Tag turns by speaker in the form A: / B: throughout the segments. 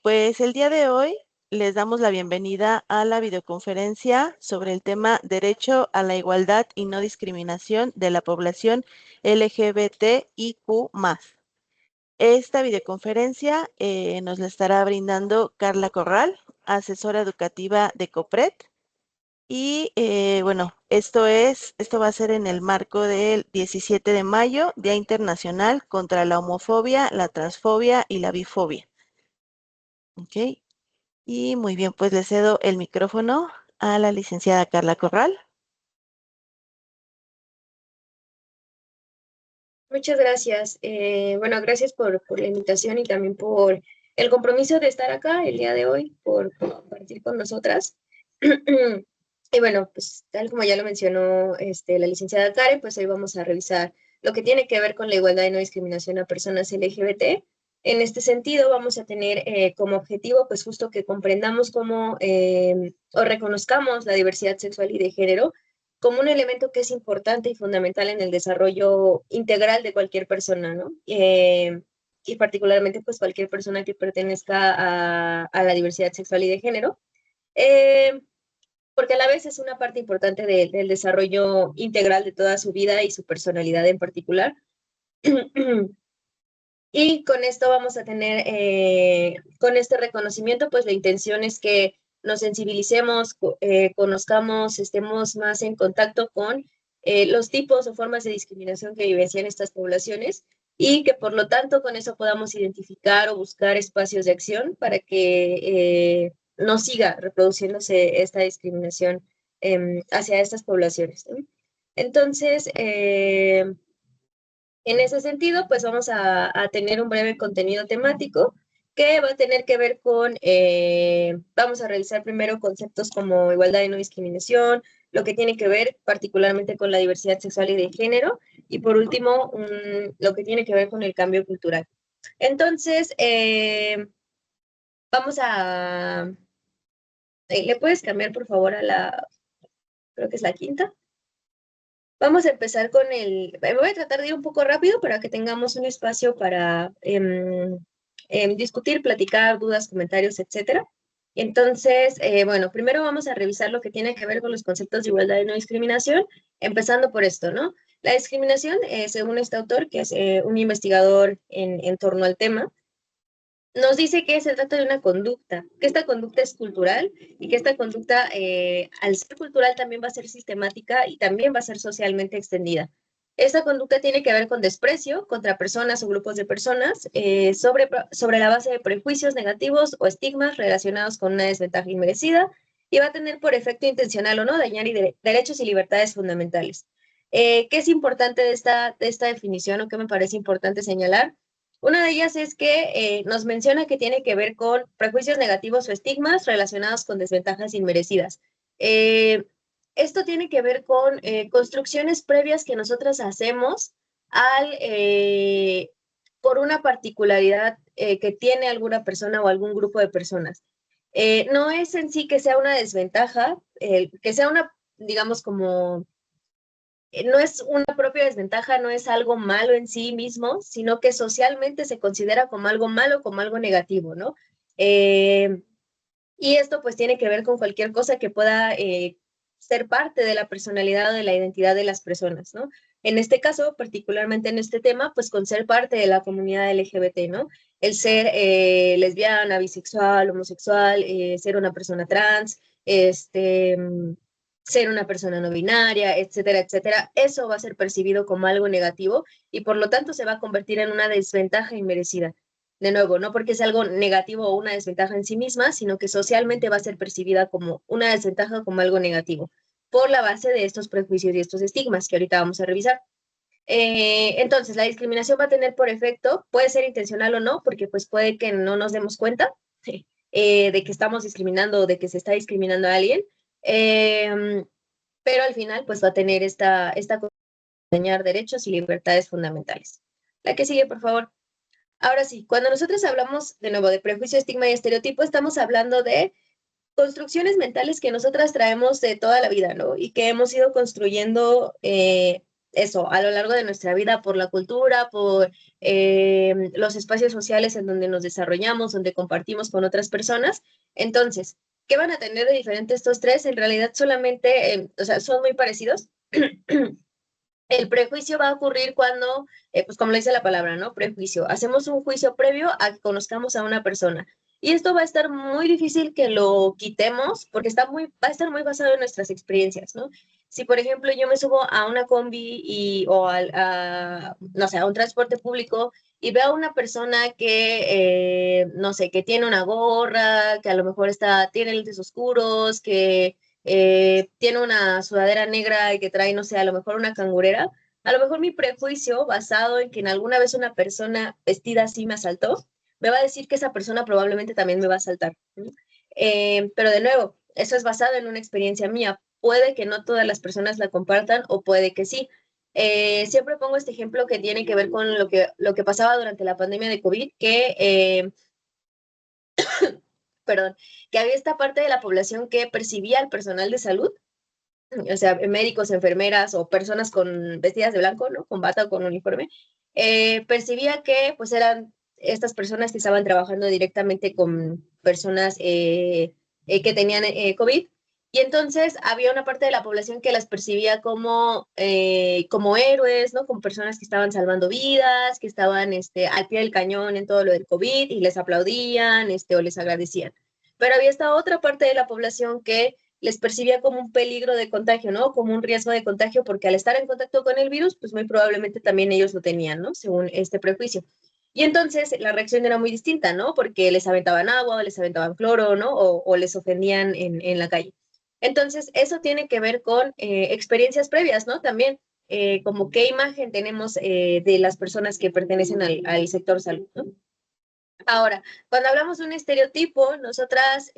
A: Pues el día de hoy les damos la bienvenida a la videoconferencia sobre el tema Derecho a la Igualdad y No Discriminación de la Población LGBTIQ+. Esta videoconferencia nos la estará brindando Carla Corral, asesora educativa de COPRED. Y bueno, esto va a ser en el marco del 17 de mayo, Día Internacional contra la Homofobia, la Transfobia y la Bifobia. ¿Ok? Y muy bien, pues le cedo el micrófono a la licenciada Carla Corral.
B: Muchas gracias. Bueno, gracias por la invitación y también por el compromiso de estar acá el día de hoy, por compartir con nosotras. Y bueno, pues tal como ya lo mencionó la licenciada Karen, pues hoy vamos a revisar lo que tiene que ver con la igualdad y no discriminación a personas LGBT. En este sentido, vamos a tener como objetivo, pues justo que comprendamos cómo o reconozcamos la diversidad sexual y de género como un elemento que es importante y fundamental en el desarrollo integral de cualquier persona, ¿no? Y particularmente, pues, cualquier persona que pertenezca a la diversidad sexual y de género, eh, porque a la vez es una parte importante del desarrollo integral de toda su vida y su personalidad en particular. Y con esto vamos a tener, con este reconocimiento, pues la intención es que nos sensibilicemos, conozcamos, estemos más en contacto con los tipos o formas de discriminación que vivencian estas poblaciones y que por lo tanto con eso podamos identificar o buscar espacios de acción para que no siga reproduciéndose esta discriminación hacia estas poblaciones, ¿no? Entonces, en ese sentido, pues vamos a tener un breve contenido temático que va a tener que ver con, vamos a revisar primero conceptos como igualdad y no discriminación, lo que tiene que ver particularmente con la diversidad sexual y de género, y por último, lo que tiene que ver con el cambio cultural. Entonces, vamos a, ¿le puedes cambiar por favor a la, creo que es la quinta? Vamos a empezar con me voy a tratar de ir un poco rápido para que tengamos un espacio para discutir, platicar, dudas, comentarios, etcétera. Entonces, bueno, primero vamos a revisar lo que tiene que ver con los conceptos de igualdad y no discriminación, empezando por esto, ¿no? La discriminación, según este autor, que es un investigador en torno al tema, nos dice que se trata de una conducta, que esta conducta es cultural y que esta conducta, al ser cultural, también va a ser sistemática y también va a ser socialmente extendida. Esta conducta tiene que ver con desprecio contra personas o grupos de personas sobre la base de prejuicios negativos o estigmas relacionados con una desventaja inmerecida y va a tener por efecto intencional o no dañar derechos y libertades fundamentales. ¿Qué es importante de esta definición o qué me parece importante señalar? Una de ellas es que nos menciona que tiene que ver con prejuicios negativos o estigmas relacionados con desventajas inmerecidas. Eh, Esto tiene que ver con construcciones previas que nosotras hacemos por una particularidad que tiene alguna persona o algún grupo de personas. No es en sí que sea una desventaja, que sea una, digamos, como no es una propia desventaja, no es algo malo en sí mismo, sino que socialmente se considera como algo malo, como algo negativo, ¿no? Eh, y esto pues tiene que ver con cualquier cosa que pueda ser parte de la personalidad o de la identidad de las personas, ¿no? En este caso, particularmente en este tema, pues con ser parte de la comunidad LGBT, ¿no? El ser lesbiana, bisexual, homosexual, ser una persona trans, ser una persona no binaria, etcétera, etcétera, eso va a ser percibido como algo negativo y por lo tanto se va a convertir en una desventaja inmerecida. De nuevo, no porque es algo negativo o una desventaja en sí misma, sino que socialmente va a ser percibida como una desventaja, como algo negativo, por la base de estos prejuicios y estos estigmas que ahorita vamos a revisar. Entonces, la discriminación va a tener por efecto, puede ser intencional o no, porque pues puede que no nos demos cuenta de que estamos discriminando o de que se está discriminando a alguien, pero al final pues va a tener esta dañar derechos y libertades fundamentales. La que sigue, por favor. Ahora sí, cuando nosotros hablamos de nuevo de prejuicio, estigma y estereotipo, estamos hablando de construcciones mentales que nosotras traemos de toda la vida, ¿no? Y que hemos ido construyendo eso, a lo largo de nuestra vida, por la cultura, por los espacios sociales en donde nos desarrollamos, donde compartimos con otras personas. Entonces, ¿qué van a tener de diferente estos tres? En realidad solamente, o sea, son muy parecidos. El prejuicio va a ocurrir cuando, pues como le dice la palabra, ¿no? Prejuicio. Hacemos un juicio previo a que conozcamos a una persona. Y esto va a estar muy difícil que lo quitemos porque va a estar muy basado en nuestras experiencias, ¿no? Si, por ejemplo, yo me subo a una combi no sé, a un transporte público y veo a una persona que, no sé, que tiene una gorra, que a lo mejor tiene lentes oscuros, que tiene una sudadera negra y que trae, no sé, a lo mejor una cangurera, a lo mejor mi prejuicio basado en que en alguna vez una persona vestida así me asaltó, me va a decir que esa persona probablemente también me va a asaltar. ¿No? Pero de nuevo, eso es basado en una experiencia mía. Puede que no todas las personas la compartan o puede que sí. Siempre pongo este ejemplo que tiene que ver con lo que pasaba durante la pandemia de COVID, perdón, que había esta parte de la población que percibía al personal de salud, o sea, médicos, enfermeras o personas vestidas de blanco, ¿no? Con bata o con uniforme, percibía que pues eran estas personas que estaban trabajando directamente con personas que tenían COVID. Y entonces había una parte de la población que las percibía como héroes, ¿no? Como personas que estaban salvando vidas, que estaban al pie del cañón en todo lo del COVID y les aplaudían o les agradecían. Pero había esta otra parte de la población que les percibía como un peligro de contagio, ¿no? Como un riesgo de contagio, porque al estar en contacto con el virus, pues muy probablemente también ellos lo tenían, ¿no? Según este prejuicio. Y entonces la reacción era muy distinta, ¿no? Porque les aventaban agua, o les aventaban cloro, ¿no? O les ofendían en la calle. Entonces, eso tiene que ver con experiencias previas, ¿no? También, como qué imagen tenemos de las personas que pertenecen al sector salud, ¿no? Ahora, cuando hablamos de un estereotipo, nosotras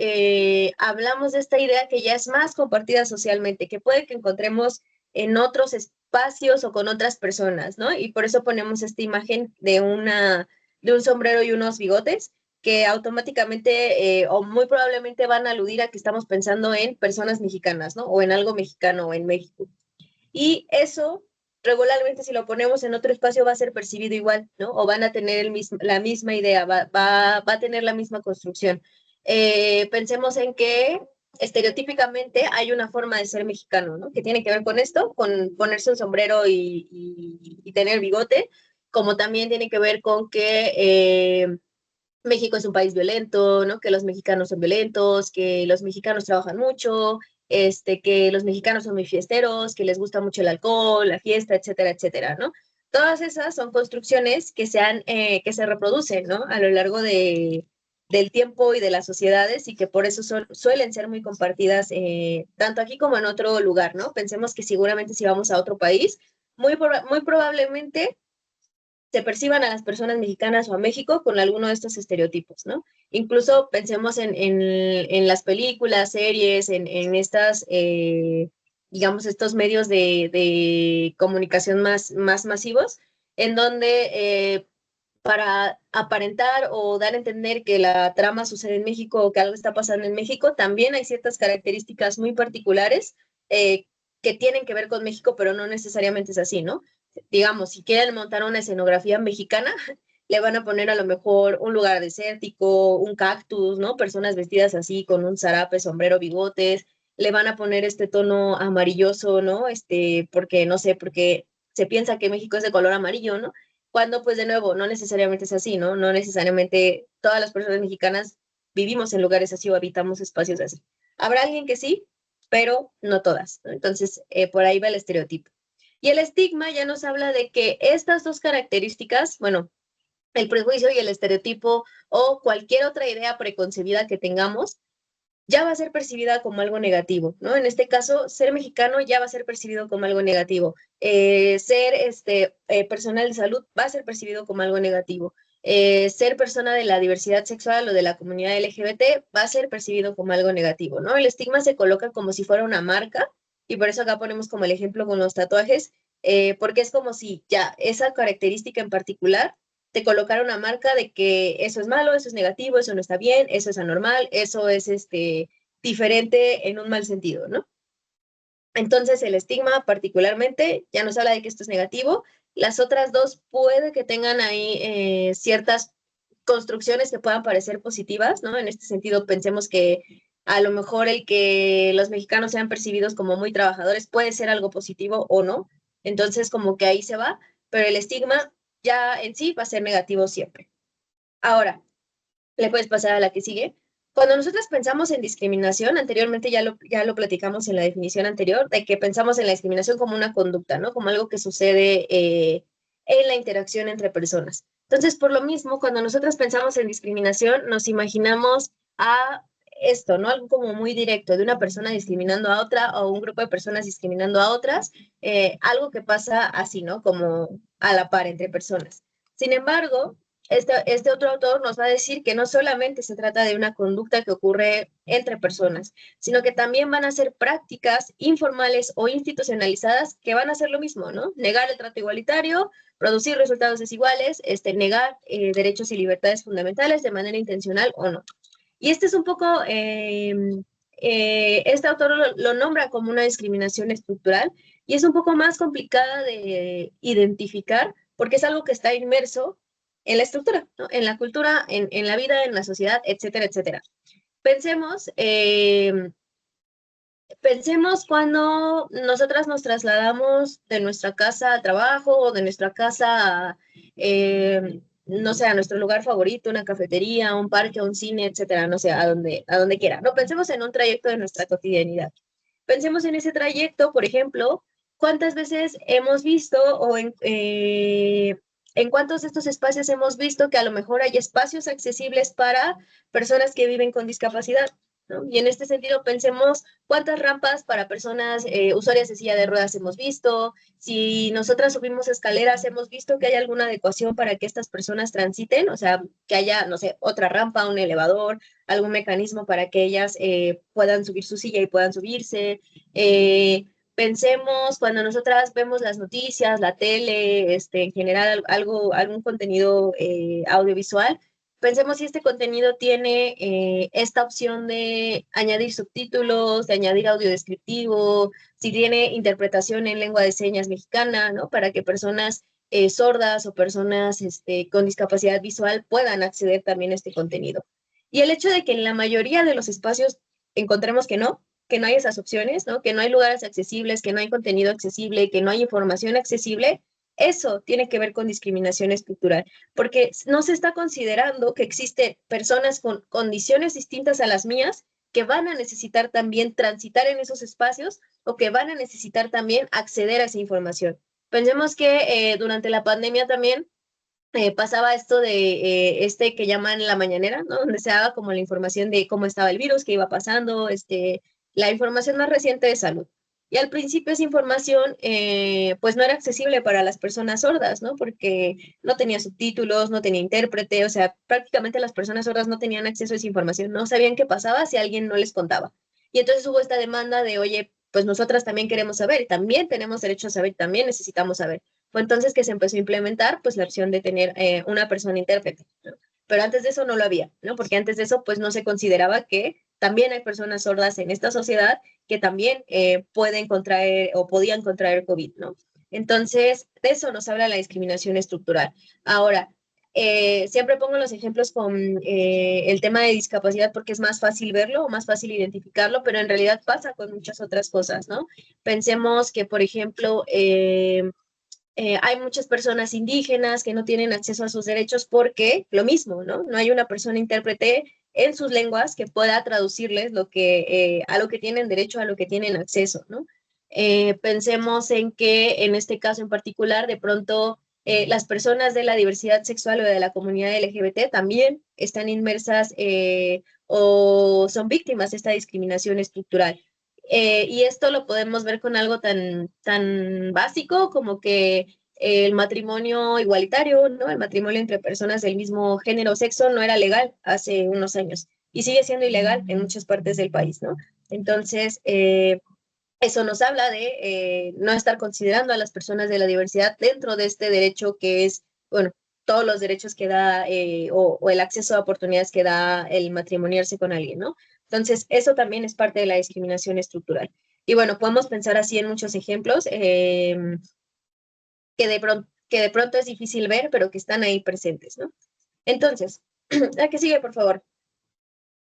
B: hablamos de esta idea que ya es más compartida socialmente, que puede que encontremos en otros espacios o con otras personas, ¿no? Y por eso ponemos esta imagen de un sombrero y unos bigotes que automáticamente o muy probablemente van a aludir a que estamos pensando en personas mexicanas, ¿no? O en algo mexicano o en México. Y eso regularmente si lo ponemos en otro espacio va a ser percibido igual, ¿no? O van a tener la misma idea, va a tener la misma construcción. Pensemos en que estereotípicamente hay una forma de ser mexicano, ¿no? Que tiene que ver con esto, con ponerse un sombrero y tener bigote, como también tiene que ver con que México es un país violento, ¿no? Que los mexicanos son violentos, que los mexicanos trabajan mucho, que los mexicanos son muy fiesteros, que les gusta mucho el alcohol, la fiesta, etcétera, etcétera, ¿no? Todas esas son construcciones que se reproducen, ¿no? A lo largo del tiempo y de las sociedades y que por eso suelen ser muy compartidas tanto aquí como en otro lugar, ¿no? Pensemos que seguramente si vamos a otro país, muy probablemente se perciban a las personas mexicanas o a México con alguno de estos estereotipos, ¿no? Incluso pensemos en las películas, series, en estas, digamos, estos medios de comunicación más masivos, en donde para aparentar o dar a entender que la trama sucede en México o que algo está pasando en México, también hay ciertas características muy particulares que tienen que ver con México, pero no necesariamente es así, ¿no? Digamos, si quieren montar una escenografía mexicana, le van a poner a lo mejor un lugar desértico, un cactus, ¿no? Personas vestidas así con un zarape, sombrero, bigotes, le van a poner este tono amarilloso, ¿no? Porque, no sé, porque se piensa que México es de color amarillo, ¿no? Cuando, pues, de nuevo, no necesariamente es así, ¿no? No necesariamente todas las personas mexicanas vivimos en lugares así o habitamos espacios así. Habrá alguien que sí, pero no todas, ¿no? Entonces, por ahí va el estereotipo. Y el estigma ya nos habla de que estas dos características, bueno, el prejuicio y el estereotipo o cualquier otra idea preconcebida que tengamos, ya va a ser percibida como algo negativo, ¿no? En este caso, ser mexicano ya va a ser percibido como algo negativo. Ser personal de salud va a ser percibido como algo negativo. Ser persona de la diversidad sexual o de la comunidad LGBT va a ser percibido como algo negativo, ¿no? El estigma se coloca como si fuera una marca y por eso acá ponemos como el ejemplo con los tatuajes, porque es como si ya esa característica en particular te colocar una marca de que eso es malo, eso es negativo, eso no está bien, eso es anormal, eso es diferente en un mal sentido, ¿no? Entonces, el estigma particularmente ya nos habla de que esto es negativo. Las otras dos puede que tengan ahí ciertas construcciones que puedan parecer positivas, ¿no? En este sentido, pensemos que a lo mejor el que los mexicanos sean percibidos como muy trabajadores puede ser algo positivo o no. Entonces, como que ahí se va, pero el estigma ya en sí va a ser negativo siempre. Ahora, le puedes pasar a la que sigue. Cuando nosotros pensamos en discriminación, anteriormente ya lo platicamos en la definición anterior, de que pensamos en la discriminación como una conducta, ¿no? Como algo que sucede en la interacción entre personas. Entonces, por lo mismo, cuando nosotros pensamos en discriminación, nos imaginamos a esto, ¿no? Algo como muy directo, de una persona discriminando a otra o un grupo de personas discriminando a otras, algo que pasa así, ¿no? Como a la par entre personas. Sin embargo, este otro autor nos va a decir que no solamente se trata de una conducta que ocurre entre personas, sino que también van a ser prácticas informales o institucionalizadas que van a hacer lo mismo, ¿no? Negar el trato igualitario, producir resultados desiguales, negar derechos y libertades fundamentales de manera intencional o no. Y este es un poco, este autor lo nombra como una discriminación estructural y es un poco más complicada de identificar porque es algo que está inmerso en la estructura, ¿no? En la cultura, en la vida, en la sociedad, etcétera, etcétera. Pensemos, pensemos cuando nosotras nos trasladamos de nuestra casa al trabajo o de nuestra casa a, no sé, a nuestro lugar favorito, una cafetería, un parque, un cine, etcétera, no sé, a donde quiera. No, pensemos en un trayecto de nuestra cotidianidad. Pensemos en ese trayecto, por ejemplo, cuántas veces hemos visto en cuántos de estos espacios hemos visto que a lo mejor hay espacios accesibles para personas que viven con discapacidad, ¿no? Y en este sentido, pensemos cuántas rampas para personas usuarias de silla de ruedas hemos visto, si nosotras subimos escaleras, hemos visto que hay alguna adecuación para que estas personas transiten, o sea, que haya, no sé, otra rampa, un elevador, algún mecanismo para que ellas puedan subir su silla y puedan subirse. Pensemos cuando nosotras vemos las noticias, la tele, en general algún contenido audiovisual, pensemos si este contenido tiene esta opción de añadir subtítulos, de añadir audio descriptivo, si tiene interpretación en lengua de señas mexicana, ¿no? Para que personas sordas o personas con discapacidad visual puedan acceder también a este contenido. Y el hecho de que en la mayoría de los espacios encontremos que no hay esas opciones, ¿no? Que no hay lugares accesibles, que no hay contenido accesible, que no hay información accesible, eso tiene que ver con discriminación estructural, porque no se está considerando que existen personas con condiciones distintas a las mías que van a necesitar también transitar en esos espacios o que van a necesitar también acceder a esa información. Pensemos que durante la pandemia también pasaba esto de que llaman la mañanera, ¿no? Donde se daba como la información de cómo estaba el virus, qué iba pasando, la información más reciente de salud. Y al principio esa información pues no era accesible para las personas sordas, ¿no? Porque no tenía subtítulos, no tenía intérprete, o sea, prácticamente las personas sordas no tenían acceso a esa información, no sabían qué pasaba si alguien no les contaba. Y entonces hubo esta demanda de, oye, pues nosotras también queremos saber, también tenemos derecho a saber, también necesitamos saber. Fue entonces que se empezó a implementar pues la opción de tener una persona intérprete, ¿no? Pero antes de eso no lo había, ¿no? Porque antes de eso pues no se consideraba que también hay personas sordas en esta sociedad que también pueden contraer o podían contraer COVID, ¿no? Entonces, de eso nos habla la discriminación estructural. Ahora, siempre pongo los ejemplos con el tema de discapacidad porque es más fácil verlo o más fácil identificarlo, pero en realidad pasa con muchas otras cosas, ¿no? Pensemos que, por ejemplo, hay muchas personas indígenas que no tienen acceso a sus derechos porque lo mismo, ¿no? No hay una persona intérprete en sus lenguas que pueda traducirles a lo que tienen derecho, a lo que tienen acceso, ¿no? Pensemos en que en este caso en particular, de pronto las personas de la diversidad sexual o de la comunidad LGBT también están inmersas o son víctimas de esta discriminación estructural. Y esto lo podemos ver con algo tan básico como que el matrimonio igualitario, ¿no? El matrimonio entre personas del mismo género o sexo no era legal hace unos años y sigue siendo ilegal en muchas partes del país, ¿no? Entonces, eso nos habla de no estar considerando a las personas de la diversidad dentro de este derecho que es, bueno, todos los derechos que da o el acceso a oportunidades que da el matrimoniarse con alguien, ¿no? Entonces, eso también es parte de la discriminación estructural. Y bueno, podemos pensar así en muchos ejemplos que de pronto es difícil ver, pero que están ahí presentes, ¿no? Entonces, la que sigue, por favor.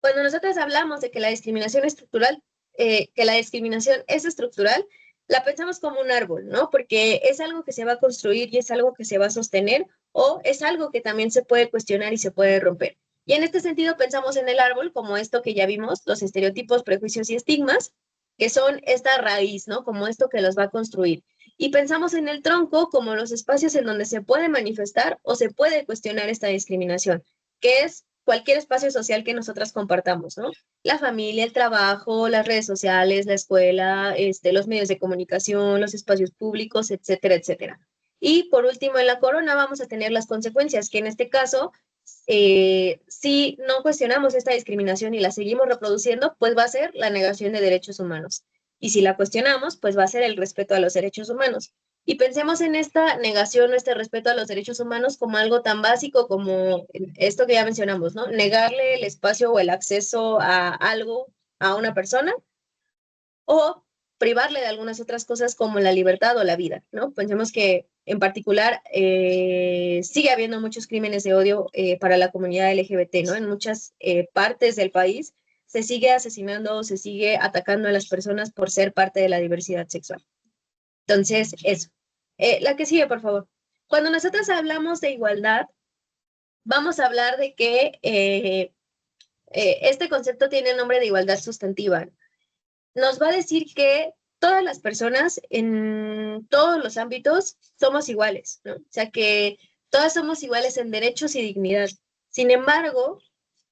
B: Cuando nosotros hablamos de que la discriminación estructural, que la discriminación es estructural, la pensamos como un árbol, ¿no? Porque es algo que se va a construir y es algo que se va a sostener o es algo que también se puede cuestionar y se puede romper. Y en este sentido pensamos en el árbol como esto que ya vimos, los estereotipos, prejuicios y estigmas, que son esta raíz, ¿no? Como esto que los va a construir. Y pensamos en el tronco como los espacios en donde se puede manifestar o se puede cuestionar esta discriminación, que es cualquier espacio social que nosotras compartamos, ¿no? La familia, el trabajo, las redes sociales, la escuela, los medios de comunicación, los espacios públicos, etcétera, etcétera. Y por último, en la corona vamos a tener las consecuencias, que en este caso, si no cuestionamos esta discriminación y la seguimos reproduciendo, pues va a ser la negación de derechos humanos. Y si la cuestionamos, pues va a ser el respeto a los derechos humanos. Y pensemos en esta negación o este respeto a los derechos humanos como algo tan básico como esto que ya mencionamos, ¿no? Negarle el espacio o el acceso a algo a una persona o privarle de algunas otras cosas como la libertad o la vida, ¿no? Pensemos que en particular sigue habiendo muchos crímenes de odio para la comunidad LGBT, ¿no? En muchas partes del país se sigue asesinando o se sigue atacando a las personas por ser parte de la diversidad sexual. Entonces, eso. La que sigue, por favor. Cuando nosotros hablamos de igualdad, vamos a hablar de que este concepto tiene el nombre de igualdad sustantiva. Nos va a decir que todas las personas en todos los ámbitos somos iguales, ¿no? O sea, que todas somos iguales en derechos y dignidad. Sin embargo,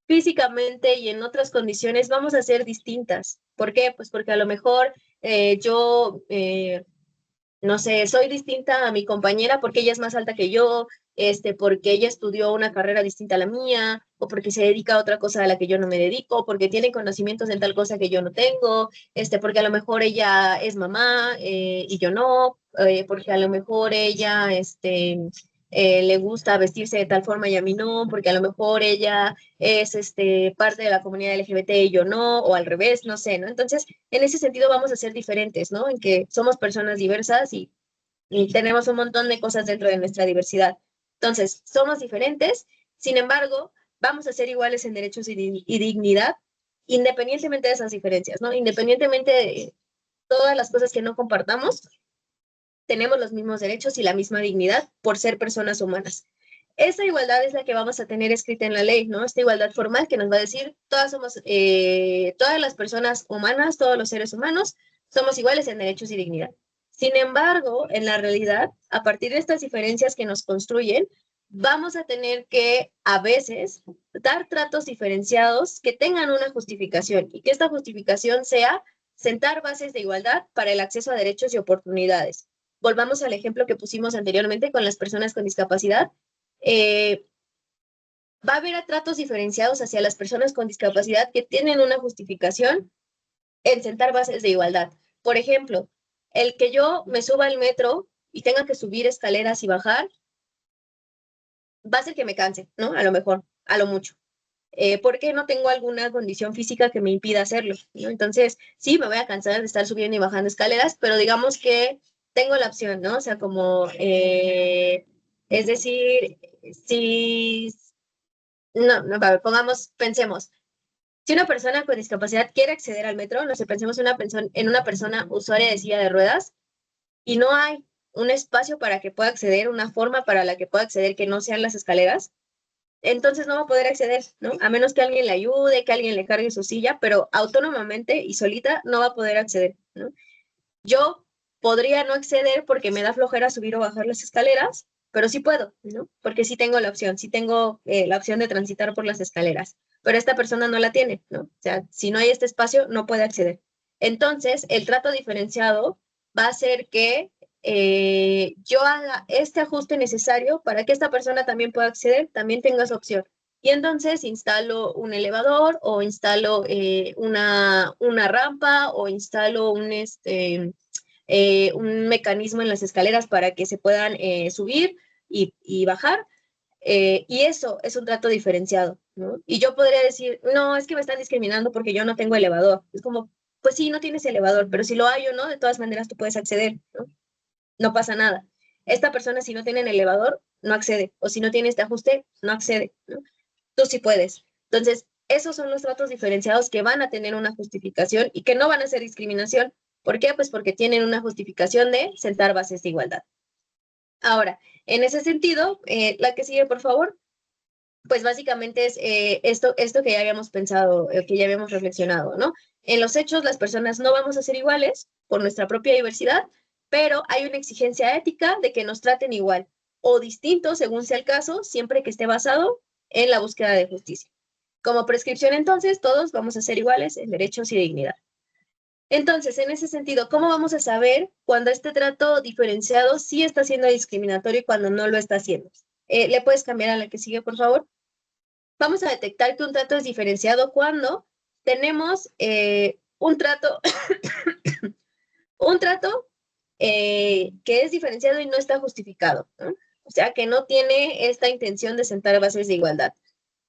B: físicamente y en otras condiciones vamos a ser distintas. ¿Por qué? Pues porque a lo mejor yo no sé, soy distinta a mi compañera porque ella es más alta que yo, porque ella estudió una carrera distinta a la mía, o porque se dedica a otra cosa a la que yo no me dedico, porque tiene conocimientos en tal cosa que yo no tengo, porque a lo mejor ella es mamá y yo no, porque a lo mejor ella, le gusta vestirse de tal forma y a mí no, porque a lo mejor ella es, parte de la comunidad LGBT y yo no, o al revés, no sé, ¿no? Entonces, en ese sentido vamos a ser diferentes, ¿no? En que somos personas diversas y tenemos un montón de cosas dentro de nuestra diversidad. Entonces, somos diferentes, sin embargo, vamos a ser iguales en derechos y dignidad, independientemente de esas diferencias, ¿no? Independientemente de todas las cosas que no compartamos, tenemos los mismos derechos y la misma dignidad por ser personas humanas. Esa igualdad es la que vamos a tener escrita en la ley, ¿no? Esta igualdad formal que nos va a decir, todas somos, todas las personas humanas, todos los seres humanos, somos iguales en derechos y dignidad. Sin embargo, en la realidad, a partir de estas diferencias que nos construyen, vamos a tener que, a veces, dar tratos diferenciados que tengan una justificación y que esta justificación sea sentar bases de igualdad para el acceso a derechos y oportunidades. Volvamos al ejemplo que pusimos anteriormente con las personas con discapacidad. eh, Va a haber tratos diferenciados hacia las personas con discapacidad que tienen una justificación en sentar bases de igualdad. Por ejemplo, el que yo me suba al metro y tenga que subir escaleras y bajar, va a ser que me canse, ¿no? A lo mejor, a lo mucho. Porque no tengo alguna condición física que me impida hacerlo, ¿no? Entonces, sí, me voy a cansar de estar subiendo y bajando escaleras, pero digamos que tengo la opción, ¿no? O sea, como, es decir, si, no, no, a ver, pongamos, pensemos, si una persona con discapacidad quiere acceder al metro, no sé, pensemos en una persona usuaria de silla de ruedas y no hay un espacio para que pueda acceder, una forma para la que pueda acceder que no sean las escaleras, entonces no va a poder acceder, ¿no? A menos que alguien le ayude, que alguien le cargue su silla, pero autónomamente y solita no va a poder acceder, ¿no? Yo podría no acceder porque me da flojera subir o bajar las escaleras, pero sí puedo, ¿no? Porque sí tengo la opción, sí tengo la opción de transitar por las escaleras, pero esta persona no la tiene, ¿no? O sea, si no hay este espacio, no puede acceder. Entonces, el trato diferenciado va a ser que yo haga este ajuste necesario para que esta persona también pueda acceder, también tenga su opción. Y entonces instalo un elevador o instalo una rampa o instalo un mecanismo en las escaleras para que se puedan subir y bajar. Y eso es un trato diferenciado, ¿no? Y yo podría decir, no, es que me están discriminando porque yo no tengo elevador. Es como, pues sí, no tienes elevador, pero si lo hay o no, de todas maneras tú puedes acceder, ¿no? No pasa nada. Esta persona, si no tiene el elevador, no accede, o si no tiene este ajuste, no accede, ¿no? Tú sí puedes. Entonces, esos son los tratos diferenciados que van a tener una justificación y que no van a ser discriminación. ¿Por qué? Pues porque tienen una justificación de sentar bases de igualdad. Ahora, en ese sentido, la que sigue, por favor, pues básicamente es esto que ya habíamos pensado, que ya habíamos reflexionado, ¿no? En los hechos, las personas no vamos a ser iguales por nuestra propia diversidad, pero hay una exigencia ética de que nos traten igual o distinto, según sea el caso, siempre que esté basado en la búsqueda de justicia. Como prescripción, entonces, todos vamos a ser iguales en derechos y dignidad. Entonces, en ese sentido, ¿cómo vamos a saber cuando este trato diferenciado sí está siendo discriminatorio y cuando no lo está haciendo? ¿Le puedes cambiar a la que sigue, por favor? Vamos a detectar que un trato es diferenciado cuando tenemos un trato, un trato que es diferenciado y no está justificado, ¿no? O sea, que no tiene esta intención de sentar bases de igualdad.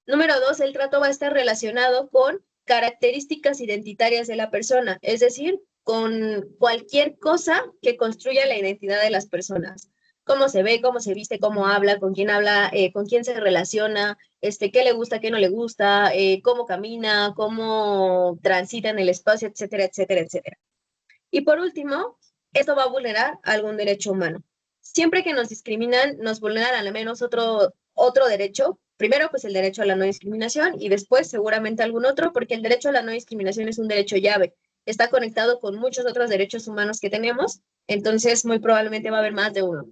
B: Número 2, el trato va a estar relacionado con características identitarias de la persona, es decir, con cualquier cosa que construya la identidad de las personas. Cómo se ve, cómo se viste, cómo habla, con quién se relaciona, qué le gusta, qué no le gusta, cómo camina, cómo transita en el espacio, etcétera, etcétera, etcétera. Y por último, esto va a vulnerar algún derecho humano. Siempre que nos discriminan, nos vulneran al menos otro derecho. Primero, pues el derecho a la no discriminación y después seguramente algún otro, porque el derecho a la no discriminación es un derecho llave. Está conectado con muchos otros derechos humanos que tenemos, entonces muy probablemente va a haber más de uno.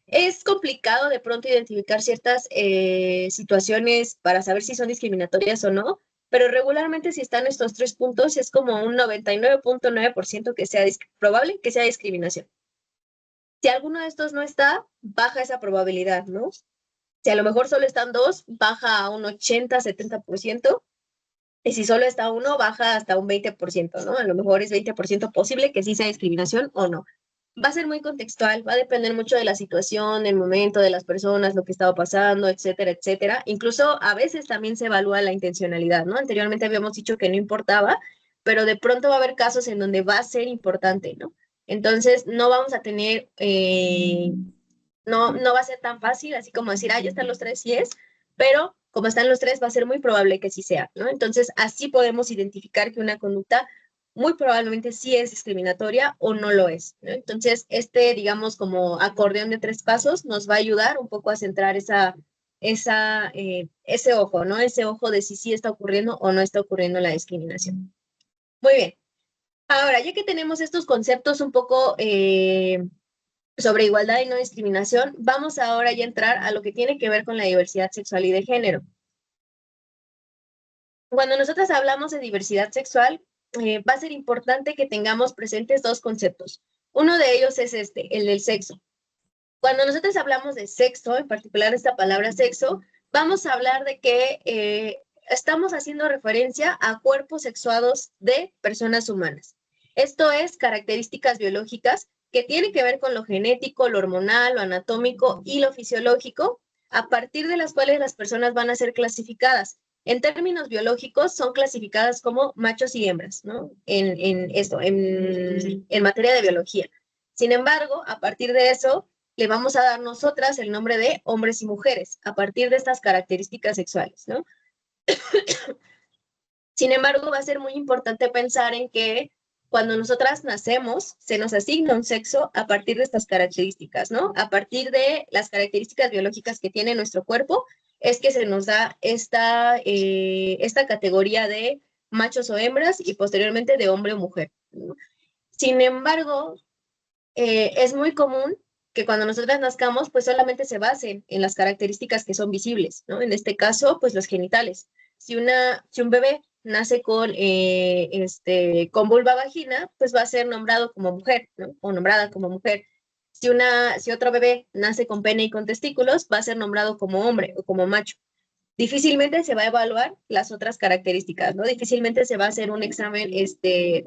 B: Es complicado de pronto identificar ciertas situaciones para saber si son discriminatorias o no, pero regularmente si están estos 3 puntos es como un 99.9% que sea probable que sea discriminación. Si alguno de estos no está, baja esa probabilidad, ¿no? Si a lo mejor solo están dos, baja a un 80-70%, y si solo está uno, baja hasta un 20%, ¿no? A lo mejor es 20% posible que sí sea discriminación o no. Va a ser muy contextual, va a depender mucho de la situación, del momento, de las personas, lo que estaba pasando, etcétera, etcétera. Incluso a veces también se evalúa la intencionalidad, ¿no? Anteriormente habíamos dicho que no importaba, pero de pronto va a haber casos en donde va a ser importante, ¿no? Entonces, no vamos a tener, no va a ser tan fácil, así como decir, ya están los tres, sí es, pero como están los tres, va a ser muy probable que sí sea, ¿no? Entonces, así podemos identificar que una conducta muy probablemente sí es discriminatoria o no lo es, ¿no? Entonces, digamos, como acordeón de 3 pasos nos va a ayudar un poco a centrar ese ojo, ¿no? Ese ojo de si sí está ocurriendo o no está ocurriendo la discriminación. Muy bien. Ahora, ya que tenemos estos conceptos un poco sobre igualdad y no discriminación, vamos ahora ya a entrar a lo que tiene que ver con la diversidad sexual y de género. Cuando nosotros hablamos de diversidad sexual, va a ser importante que tengamos presentes 2 conceptos. Uno de ellos es el del sexo. Cuando nosotros hablamos de sexo, en particular esta palabra sexo, vamos a hablar de que estamos haciendo referencia a cuerpos sexuados de personas humanas. Esto es características biológicas que tienen que ver con lo genético, lo hormonal, lo anatómico y lo fisiológico, a partir de las cuales las personas van a ser clasificadas. En términos biológicos, son clasificadas como machos y hembras, ¿no? En materia de biología. Sin embargo, a partir de eso, le vamos a dar nosotras el nombre de hombres y mujeres, a partir de estas características sexuales, ¿no? Sin embargo, va a ser muy importante pensar en que cuando nosotras nacemos, se nos asigna un sexo a partir de estas características, ¿no? A partir de las características biológicas que tiene nuestro cuerpo, es que se nos da esta categoría de machos o hembras y posteriormente de hombre o mujer, ¿no? Sin embargo, es muy común que cuando nosotras nazcamos, pues solamente se basen en las características que son visibles, ¿no? En este caso, pues los genitales. Si un bebé nace con vulva vagina, pues va a ser nombrado como mujer, ¿no? O nombrada como mujer. Si otro bebé nace con pene y con testículos, va a ser nombrado como hombre o como macho. Difícilmente se va a evaluar las otras características, ¿no? Difícilmente se va a hacer un examen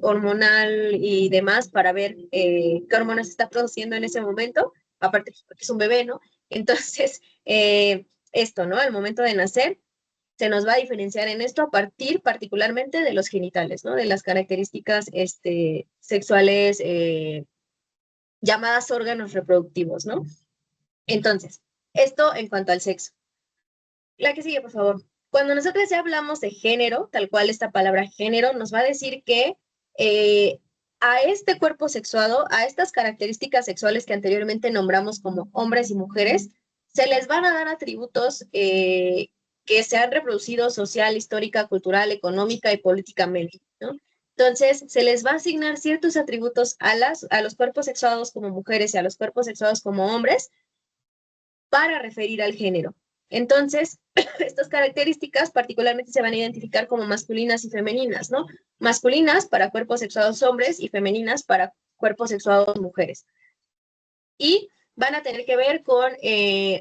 B: hormonal y demás para ver qué hormonas está produciendo en ese momento, aparte porque es un bebé, ¿no? Entonces, esto, ¿no? Al momento de nacer, se nos va a diferenciar en esto a partir particularmente de los genitales, ¿no? De las características sexuales llamadas órganos reproductivos, ¿no? Entonces, esto en cuanto al sexo. La que sigue, por favor. Cuando nosotros ya hablamos de género, tal cual esta palabra género nos va a decir que a este cuerpo sexuado, a estas características sexuales que anteriormente nombramos como hombres y mujeres, se les van a dar atributos que se han reproducido social, histórica, cultural, económica y políticamente, ¿no? Entonces, se les va a asignar ciertos atributos a los cuerpos sexuados como mujeres y a los cuerpos sexuados como hombres para referir al género. Entonces, estas características particularmente se van a identificar como masculinas y femeninas, ¿no? Masculinas para cuerpos sexuados hombres y femeninas para cuerpos sexuados mujeres. Y van a tener que ver con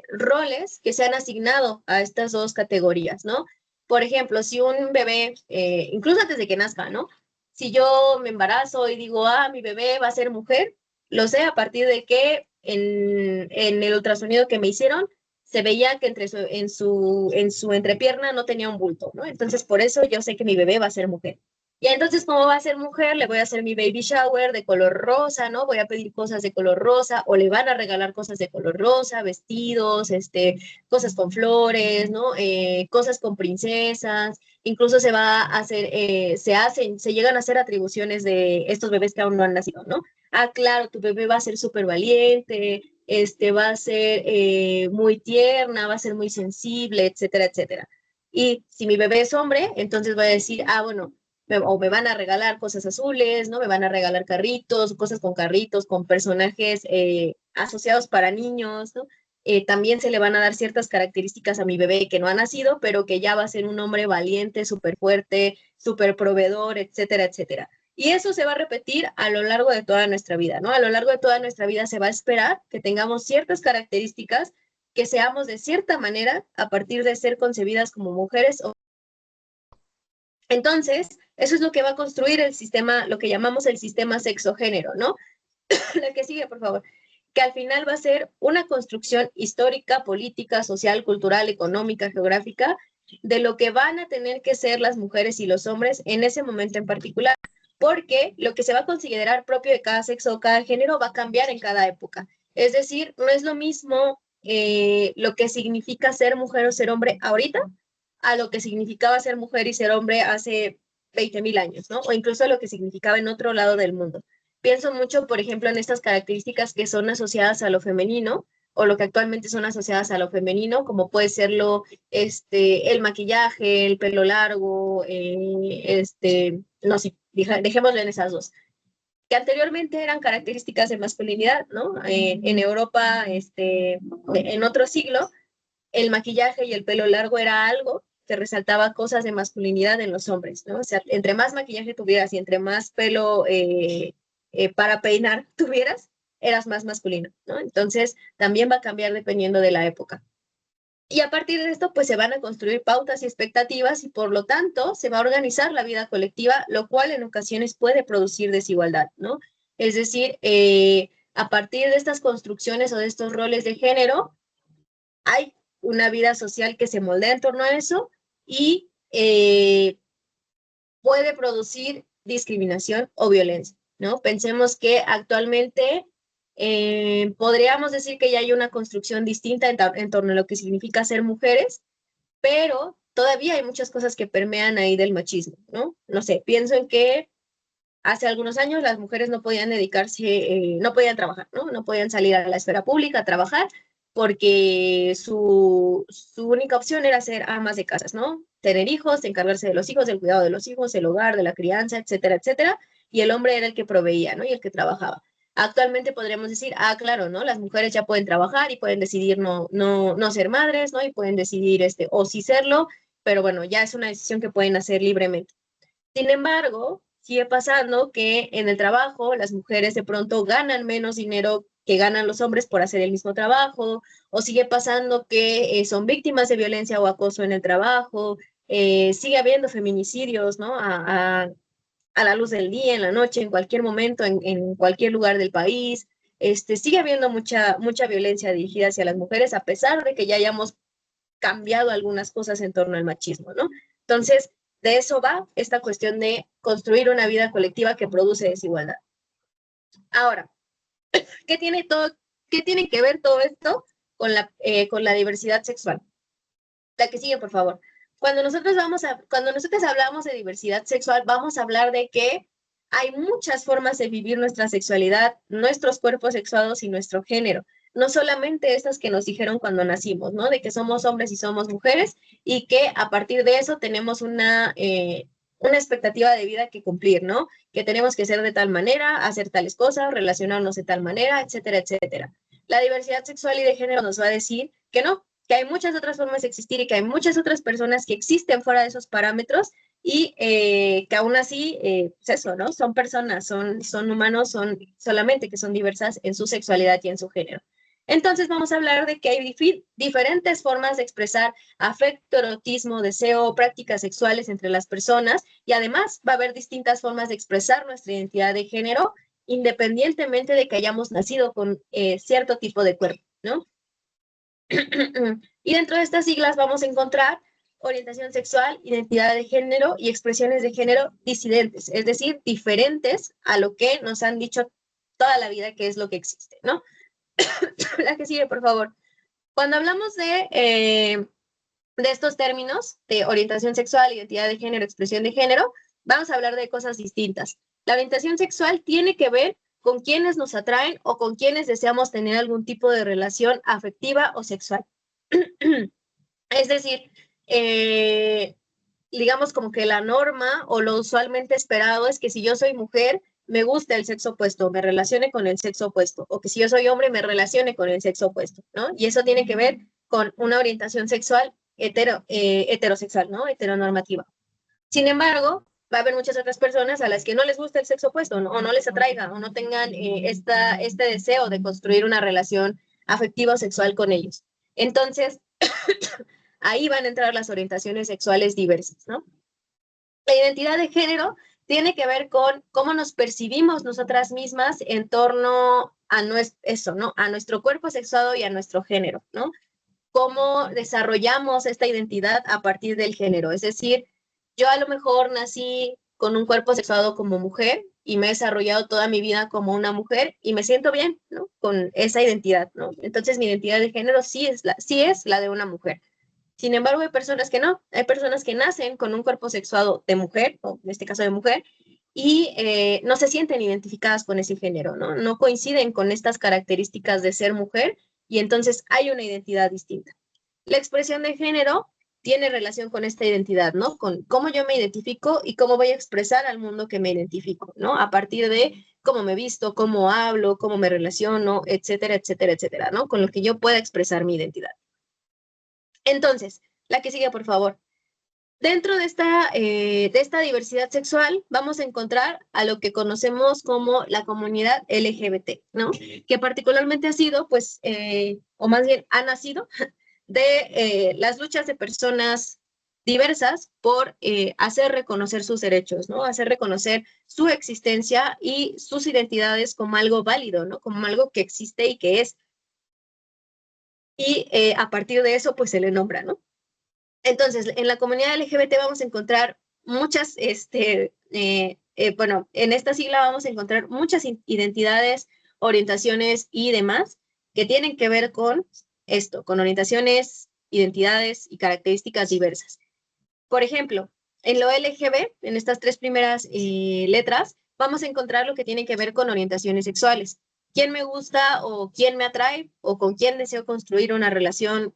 B: roles que se han asignado a estas dos categorías, ¿no? Por ejemplo, si un bebé, incluso antes de que nazca, ¿no? Si yo me embarazo y digo, mi bebé va a ser mujer, lo sé a partir de que en el ultrasonido que me hicieron se veía que en su entrepierna no tenía un bulto, ¿no? Entonces, por eso yo sé que mi bebé va a ser mujer. Y entonces, como va a ser mujer, le voy a hacer mi baby shower de color rosa, ¿no? Voy a pedir cosas de color rosa o le van a regalar cosas de color rosa, vestidos, cosas con flores, ¿no? Cosas con princesas. Incluso se va a hacer, se llegan a hacer atribuciones de estos bebés que aún no han nacido, ¿no? Claro, tu bebé va a ser súper valiente, va a ser muy tierna, va a ser muy sensible, etcétera, etcétera. Y si mi bebé es hombre, entonces voy a decir, bueno, o me van a regalar cosas azules, ¿no? Me van a regalar carritos, cosas con personajes asociados para niños, ¿no? También se le van a dar ciertas características a mi bebé que no ha nacido, pero que ya va a ser un hombre valiente, súper fuerte, súper proveedor, etcétera, etcétera. Y eso se va a repetir a lo largo de toda nuestra vida, ¿no? A lo largo de toda nuestra vida se va a esperar que tengamos ciertas características, que seamos de cierta manera a partir de ser concebidas como mujeres. Entonces, eso es lo que va a construir el sistema, lo que llamamos el sistema sexo-género, ¿no? La que sigue, por favor. Que al final va a ser una construcción histórica, política, social, cultural, económica, geográfica, de lo que van a tener que ser las mujeres y los hombres en ese momento en particular, porque lo que se va a considerar propio de cada sexo o cada género va a cambiar en cada época. Es decir, no es lo mismo lo que significa ser mujer o ser hombre ahorita a lo que significaba ser mujer y ser hombre hace 20.000 años, ¿no? O incluso lo que significaba en otro lado del mundo. Pienso mucho, por ejemplo, en estas características que son asociadas a lo femenino o lo que actualmente son asociadas a lo femenino, como puede serlo el maquillaje, el pelo largo, no sé, dejémoslo en esas dos, que anteriormente eran características de masculinidad, ¿no? En Europa, en otro siglo, el maquillaje y el pelo largo era algo que resaltaba cosas de masculinidad en los hombres, ¿no? O sea, entre más maquillaje tuvieras y entre más pelo para peinar tuvieras, eras más masculino, ¿no? Entonces, también va a cambiar dependiendo de la época. Y a partir de esto, pues se van a construir pautas y expectativas y por lo tanto se va a organizar la vida colectiva, lo cual en ocasiones puede producir desigualdad, ¿no? Es decir, a partir de estas construcciones o de estos roles de género, hay una vida social que se moldea en torno a eso y puede producir discriminación o violencia, ¿no? Pensemos que actualmente podríamos decir que ya hay una construcción distinta en torno a lo que significa ser mujeres, pero todavía hay muchas cosas que permean ahí del machismo, ¿no? No sé, pienso en que hace algunos años las mujeres no podían dedicarse, no podían trabajar, ¿no? No podían salir a la esfera pública a trabajar porque su única opción era ser amas de casas, ¿no? Tener hijos, encargarse de los hijos, del cuidado de los hijos, el hogar, de la crianza, etcétera, etcétera. Y el hombre era el que proveía, ¿no? Y el que trabajaba. Actualmente podríamos decir, claro, ¿no? Las mujeres ya pueden trabajar y pueden decidir no ser madres, ¿no? Y pueden decidir, o sí serlo, pero bueno, ya es una decisión que pueden hacer libremente. Sin embargo, sigue pasando que en el trabajo las mujeres de pronto ganan menos dinero que ganan los hombres por hacer el mismo trabajo, o sigue pasando que son víctimas de violencia o acoso en el trabajo, sigue habiendo feminicidios, ¿no? A la luz del día, en la noche, en cualquier momento, en cualquier lugar del país. Sigue habiendo mucha violencia dirigida hacia las mujeres, a pesar de que ya hayamos cambiado algunas cosas en torno al machismo, ¿no? Entonces, de eso va esta cuestión de construir una vida colectiva que produce desigualdad. Ahora, ¿qué tiene que ver todo esto con la diversidad sexual? La que sigue, por favor. Cuando nosotros hablamos de diversidad sexual, vamos a hablar de que hay muchas formas de vivir nuestra sexualidad, nuestros cuerpos sexuados y nuestro género. No solamente estas que nos dijeron cuando nacimos, ¿no? De que somos hombres y somos mujeres y que a partir de eso tenemos una expectativa de vida que cumplir, ¿no? Que tenemos que ser de tal manera, hacer tales cosas, relacionarnos de tal manera, etcétera, etcétera. La diversidad sexual y de género nos va a decir que no, que hay muchas otras formas de existir y que hay muchas otras personas que existen fuera de esos parámetros y que aún así, pues eso, ¿no? Son personas, son humanos, son solamente que son diversas en su sexualidad y en su género. Entonces vamos a hablar de que hay diferentes formas de expresar afecto, erotismo, deseo o prácticas sexuales entre las personas y además va a haber distintas formas de expresar nuestra identidad de género independientemente de que hayamos nacido con cierto tipo de cuerpo, ¿no? Y dentro de estas siglas vamos a encontrar orientación sexual, identidad de género y expresiones de género disidentes, es decir, diferentes a lo que nos han dicho toda la vida que es lo que existe, ¿no? La que sigue, por favor. Cuando hablamos de estos términos, de orientación sexual, identidad de género, expresión de género, vamos a hablar de cosas distintas. La orientación sexual tiene que ver con quienes nos atraen o con quienes deseamos tener algún tipo de relación afectiva o sexual. Es decir, digamos como que la norma o lo usualmente esperado es que si yo soy mujer, me gusta el sexo opuesto, me relacione con el sexo opuesto, o que si yo soy hombre, me relacione con el sexo opuesto, ¿no? Y eso tiene que ver con una orientación sexual heterosexual, ¿no? Heteronormativa. Sin embargo, va a haber muchas otras personas a las que no les gusta el sexo opuesto, ¿no? O no les atraiga, o no tengan este deseo de construir una relación afectiva o sexual con ellos. Entonces, ahí van a entrar las orientaciones sexuales diversas, ¿no? La identidad de género tiene que ver con cómo nos percibimos nosotras mismas en torno a eso, ¿no? A nuestro cuerpo sexuado y a nuestro género, ¿no? Cómo desarrollamos esta identidad a partir del género. Es decir, yo a lo mejor nací con un cuerpo sexuado como mujer y me he desarrollado toda mi vida como una mujer y me siento bien, ¿no? Con esa identidad, ¿no? Entonces mi identidad de género sí es la de una mujer. Sin embargo, hay personas que no. Hay personas que nacen con un cuerpo sexuado de mujer, o en este caso de mujer, y no se sienten identificadas con ese género, ¿no? No coinciden con estas características de ser mujer y entonces hay una identidad distinta. La expresión de género tiene relación con esta identidad, ¿no? Con cómo yo me identifico y cómo voy a expresar al mundo que me identifico, ¿no? A partir de cómo me visto, cómo hablo, cómo me relaciono, etcétera, etcétera, etcétera, ¿no? Con lo que yo pueda expresar mi identidad. Entonces, la que sigue, por favor. Dentro de esta diversidad sexual vamos a encontrar a lo que conocemos como la comunidad LGBT, ¿no? Que particularmente ha sido, pues, o más bien ha nacido de las luchas de personas diversas por hacer reconocer sus derechos, ¿no? Hacer reconocer su existencia y sus identidades como algo válido, ¿no? Como algo que existe y que es. Y a partir de eso, pues se le nombra, ¿no? Entonces, en la comunidad LGBT vamos a encontrar muchas, bueno, en esta sigla vamos a encontrar muchas identidades, orientaciones y demás que tienen que ver con esto, con orientaciones, identidades y características diversas. Por ejemplo, en lo LGB, en estas tres primeras letras, vamos a encontrar lo que tiene que ver con orientaciones sexuales. ¿Quién me gusta o quién me atrae o con quién deseo construir una relación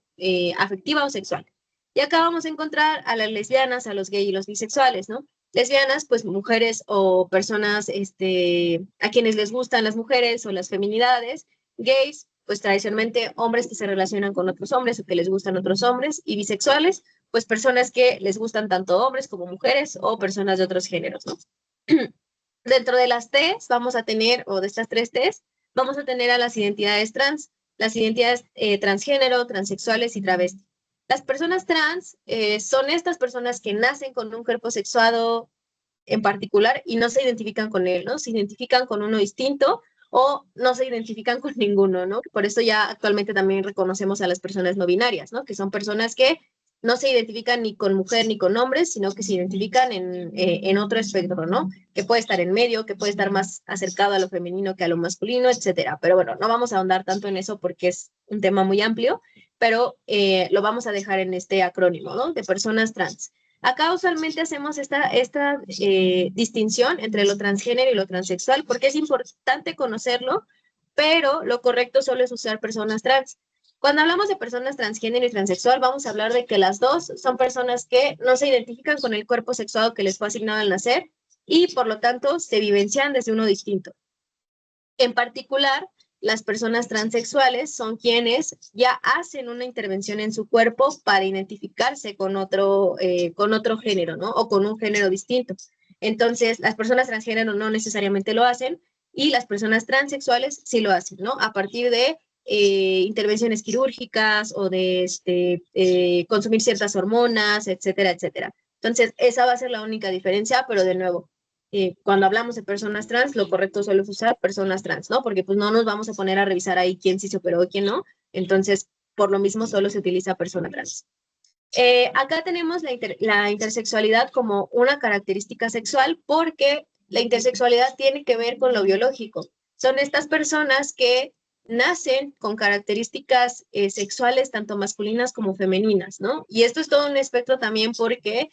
B: afectiva o sexual? Y acá vamos a encontrar a las lesbianas, a los gays y los bisexuales, ¿no? Lesbianas, pues mujeres o personas a quienes les gustan las mujeres o las feminidades. Gays, pues tradicionalmente hombres que se relacionan con otros hombres o que les gustan otros hombres. Y bisexuales, pues personas que les gustan tanto hombres como mujeres o personas de otros géneros, ¿no? Dentro de las T's vamos a tener, o de estas tres T's, vamos a tener a las identidades trans, las identidades transgénero, transexuales y travesti. Las personas trans son estas personas que nacen con un cuerpo sexuado en particular y no se identifican con él, ¿no? Se identifican con uno distinto o no se identifican con ninguno, ¿no? Por eso ya actualmente también reconocemos a las personas no binarias, ¿no? Que son personas que no se identifican ni con mujer ni con hombres, sino que se identifican en otro espectro, ¿no? Que puede estar en medio, que puede estar más acercado a lo femenino que a lo masculino, etcétera. Pero bueno, no vamos a ahondar tanto en eso porque es un tema muy amplio, pero lo vamos a dejar en este acrónimo, ¿no? De personas trans. Acá usualmente hacemos esta distinción entre lo transgénero y lo transexual porque es importante conocerlo, pero lo correcto solo es usar personas trans. Cuando hablamos de personas transgénero y transexual, vamos a hablar de que las dos son personas que no se identifican con el cuerpo sexuado que les fue asignado al nacer y por lo tanto se vivencian desde uno distinto. En particular, las personas transexuales son quienes ya hacen una intervención en su cuerpo para identificarse con otro género, ¿no? O con un género distinto. Entonces, las personas transgénero no necesariamente lo hacen y las personas transexuales sí lo hacen, ¿no? A partir de intervenciones quirúrgicas o de consumir ciertas hormonas, etcétera, etcétera. Entonces, esa va a ser la única diferencia, pero de nuevo, cuando hablamos de personas trans, lo correcto suele usar personas trans, ¿no? Porque pues no nos vamos a poner a revisar ahí quién sí se operó y quién no. Entonces, por lo mismo, solo se utiliza persona trans. Acá tenemos la intersexualidad como una característica sexual porque la intersexualidad tiene que ver con lo biológico. Son estas personas que nacen con características sexuales tanto masculinas como femeninas, ¿no? Y esto es todo un espectro también porque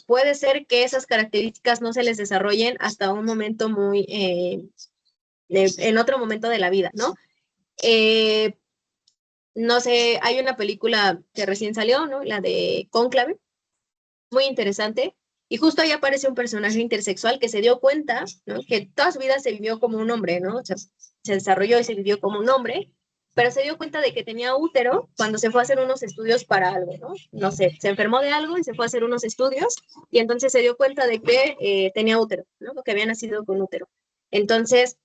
B: puede ser que esas características no se les desarrollen hasta un momento en otro momento de la vida, ¿no? No sé, hay una película que recién salió, ¿no? La de Cónclave, muy interesante. Y justo ahí aparece un personaje intersexual que se dio cuenta, ¿no? Que toda su vida se vivió como un hombre, ¿no? O sea, se desarrolló y se vivió como un hombre, pero se dio cuenta de que tenía útero cuando se fue a hacer unos estudios para algo, ¿no? No sé, se enfermó de algo y se fue a hacer unos estudios y entonces se dio cuenta de que tenía útero, ¿no? Que había nacido con útero. Entonces,